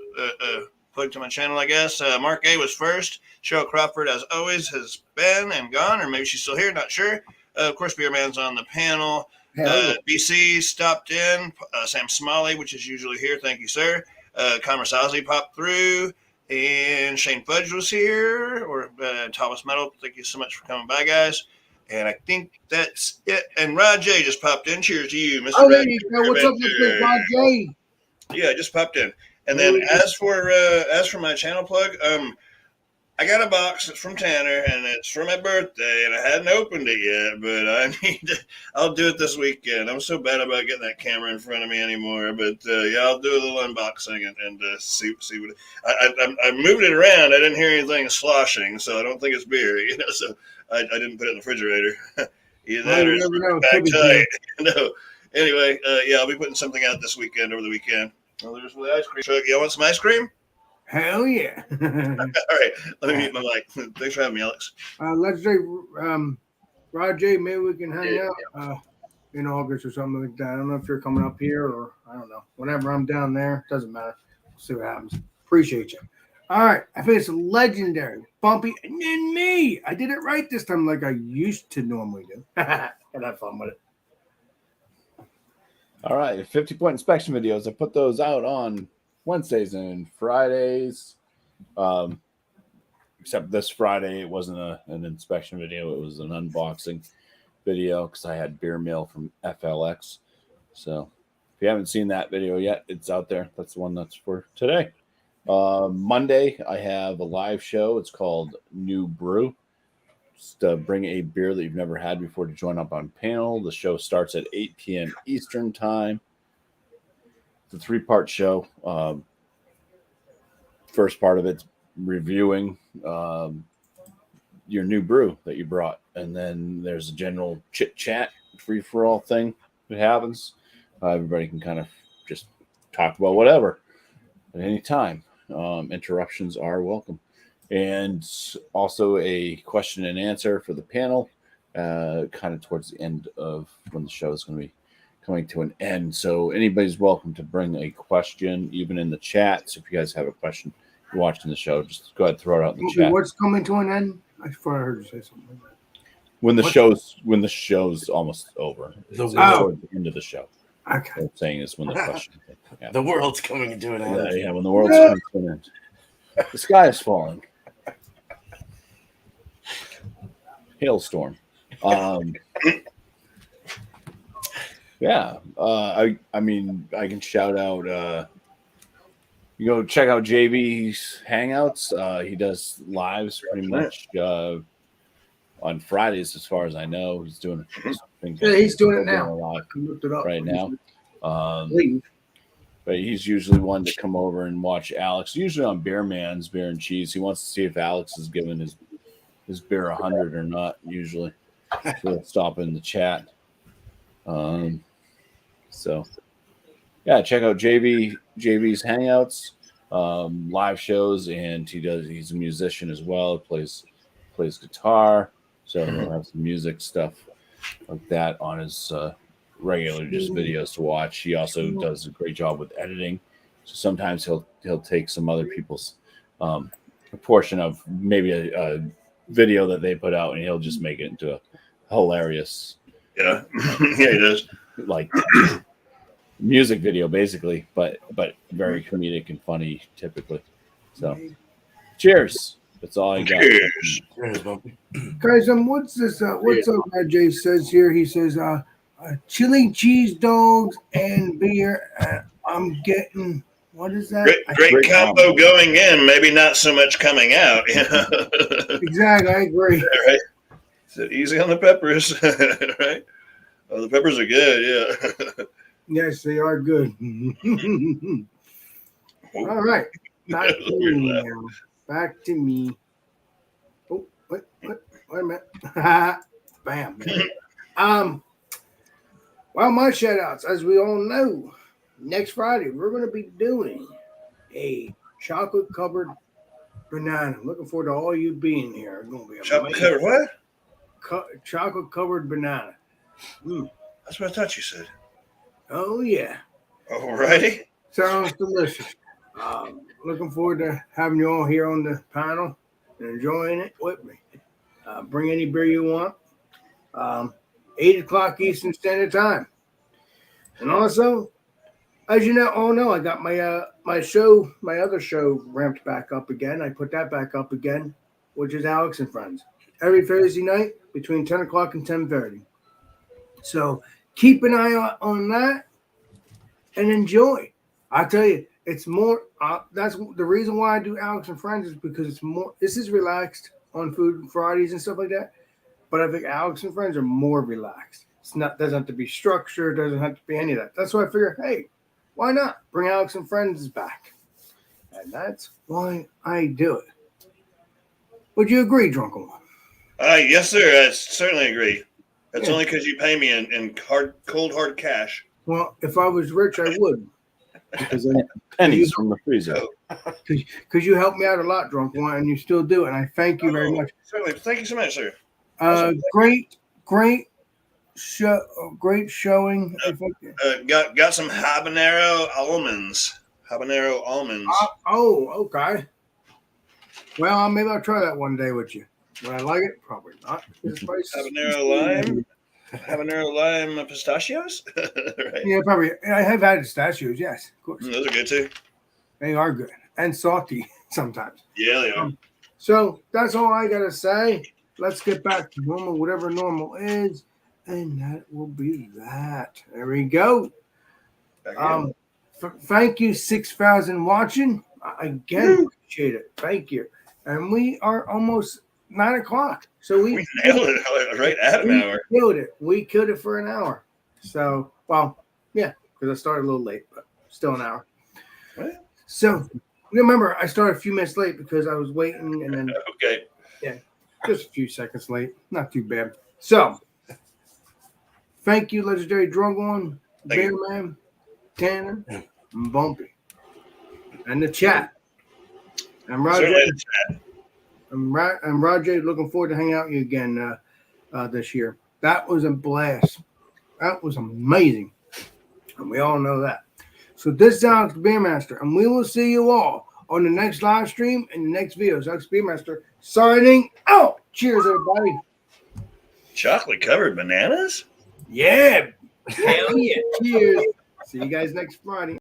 Speaker 2: plug to my channel, I guess. Mark A was first. Cheryl Crawford, as always, has been and gone, or maybe she's still here, not sure. Of course, Beer Man's on the panel. BC stopped in. Sam Smalley, which is usually here. Thank you, sir. Commerce Ozzy popped through. And Shane Fudge was here, or Thomas Metal. Thank you so much for coming by, guys. And I think that's it. And Rod J just popped in. Cheers to you, Mr.
Speaker 1: Oh, there
Speaker 2: Red
Speaker 1: you go. What's up with this Rod J?
Speaker 2: Yeah, just popped in. And then as for my channel plug, I got a box. It's from Tanner, and it's for my birthday, and I hadn't opened it yet, but I'll do it this weekend. I'm so bad about getting that camera in front of me anymore, but yeah, I'll do a little unboxing and see what I moved it around. I didn't hear anything sloshing, so I don't think it's beer, so I didn't put it in the refrigerator. Either that or it's back tight. No. Anyway, yeah, I'll be putting something out this weekend, over the weekend. Well, there's the ice cream truck. Y'all want some ice cream?
Speaker 1: Hell yeah.
Speaker 2: All right, let me mute my mic. Thanks for having me, Alex.
Speaker 1: Legendary Rod J, maybe we can hang out in August or something like that. I don't know if you're coming up here or I don't know. Whenever I'm down there, doesn't matter. We'll see what happens. Appreciate you. All right, I finished legendary Bumpy and then me. I did it right this time, like I used to normally do. And have fun with it.
Speaker 5: All right, 50-point inspection videos. I put those out on Wednesdays and Fridays. Except this Friday, it wasn't an inspection video. It was an unboxing video because I had beer mail from FLX. So if you haven't seen that video yet, it's out there. That's the one that's for today. Monday, I have a live show. It's called New Brew. Just bring a beer that you've never had before to join up on panel. The show starts at 8 p.m. Eastern time. It's a 3-part show. First part of it's reviewing your new brew that you brought. And then there's a general chit-chat, free-for-all thing that happens. Everybody can kind of just talk about whatever at any time. Interruptions are welcome. And also a question and answer for the panel, kind of towards the end of when the show is going to be coming to an end. So anybody's welcome to bring a question, even in the chat. So if you guys have a question, you're watching the show, just go ahead and throw it out in the chat.
Speaker 1: What's coming to an end? I thought I heard you say something like that.
Speaker 5: When the show's almost over. Towards the end of the show.
Speaker 1: Okay.
Speaker 5: What I'm saying is when the question. Yeah.
Speaker 4: The world's coming to an end.
Speaker 5: Yeah, when the world's coming to an end. The sky is falling. Hailstorm. Yeah. I mean, I can shout out. You go check out JB's Hangouts. He does lives pretty much on Fridays, as far as I know. He's doing.
Speaker 1: He's doing it now.
Speaker 5: A lot
Speaker 1: I looked it up
Speaker 5: right now.
Speaker 1: Leave.
Speaker 5: But he's usually one to come over and watch Alex. Usually on Beer Man's Beer and Cheese. He wants to see if Alex is giving his beer 100 or not. Usually, so he'll stop in the chat. So yeah, check out JB's Hangouts, live shows, and he's a musician as well. Plays guitar, so he'll have some music stuff like that on his regular just videos to watch. He also does a great job with editing, so sometimes he'll take some other people's a portion of maybe a video that they put out, and he'll just make it into a hilarious,
Speaker 2: yeah, yeah, he does,
Speaker 5: like music video basically, but very comedic and funny typically. So, cheers. That's all I got.
Speaker 2: Cheers.
Speaker 4: Cheers, Bumpy.
Speaker 1: Guys, what's this? What's up? Jay says here. He says, chili cheese dogs and beer. I'm getting. What is that?
Speaker 2: Great combo going in, maybe not so much coming out.
Speaker 1: Exactly, I agree.
Speaker 2: Right? So easy on the peppers, right? Oh, the peppers are good, yeah.
Speaker 1: Yes, they are good. All right, back to me now. Back to me. Oh, wait a minute. Bam. Well, my shout outs, as we all know, next Friday we're going to be doing a chocolate covered banana. Looking forward to all you being here. It's going to be
Speaker 2: Chocolate covered what?
Speaker 1: Chocolate covered banana.
Speaker 2: That's what I thought you said.
Speaker 1: Oh yeah.
Speaker 2: Alrighty.
Speaker 1: Sounds delicious. Looking forward to having you all here on the panel and enjoying it with me. Bring any beer you want. 8 o'clock Eastern Standard Time. And also, as you know, I got my my other show ramped back up again. I put that back up again, which is Alex and Friends. Every Thursday night between 10 o'clock and 10:30. So keep an eye out on that and enjoy. I tell you, it's more. That's the reason why I do Alex and Friends, is because it's more. This is relaxed on Food Fridays and stuff like that. But I think Alex and Friends are more relaxed. It's not, doesn't have to be structured, doesn't have to be any of that. That's why I figure, hey, why not bring Alex and Friends back? And that's why I do it. Would you agree, Drunkinone?
Speaker 2: Yes, sir. I certainly agree. That's
Speaker 1: Yeah.
Speaker 2: only because you pay me in cold hard cash.
Speaker 1: Well, if I was rich, I would.
Speaker 5: Because pennies from the freezer.
Speaker 1: Because you helped me out a lot, Drunkinone, and you still do. And I thank you very much.
Speaker 2: Certainly. Thank you so much, sir.
Speaker 1: Great showing.
Speaker 2: Got some habanero almonds.
Speaker 1: Okay. Well, maybe I'll try that one day with you. Will I like it? Probably not.
Speaker 2: Habanero lime pistachios. Right?
Speaker 1: Yeah, probably. I have had pistachios. Yes, of course.
Speaker 2: Those are good too.
Speaker 1: They are good and salty sometimes.
Speaker 2: Yeah, they are.
Speaker 1: So that's all I gotta say. Let's get back to normal, whatever normal is, and that will be that. There we go. Thank you, 6,000 watching. I again appreciate it. Thank you. And we are almost 9 o'clock. So we
Speaker 2: nailed it right at an hour.
Speaker 1: We killed it for an hour. So, well, yeah, because I started a little late, but still an hour.
Speaker 2: What?
Speaker 1: So remember, I started a few minutes late because I was waiting, and then
Speaker 2: Okay.
Speaker 1: yeah, just a few seconds late. Not too bad. So, thank you, Legendary Drunkinone, Bear Man, Tanner, and Bumpy, and the chat. And Roger. And Roger, looking forward to hanging out with you again this year. That was a blast. That was amazing. And we all know that. So this is Alex the Beermaster, and we will see you all on the next live stream and the next videos. Alex Beermaster signing out. Cheers, everybody.
Speaker 2: Chocolate covered bananas?
Speaker 1: Yeah. Hell yeah. Cheers. See you guys next Friday.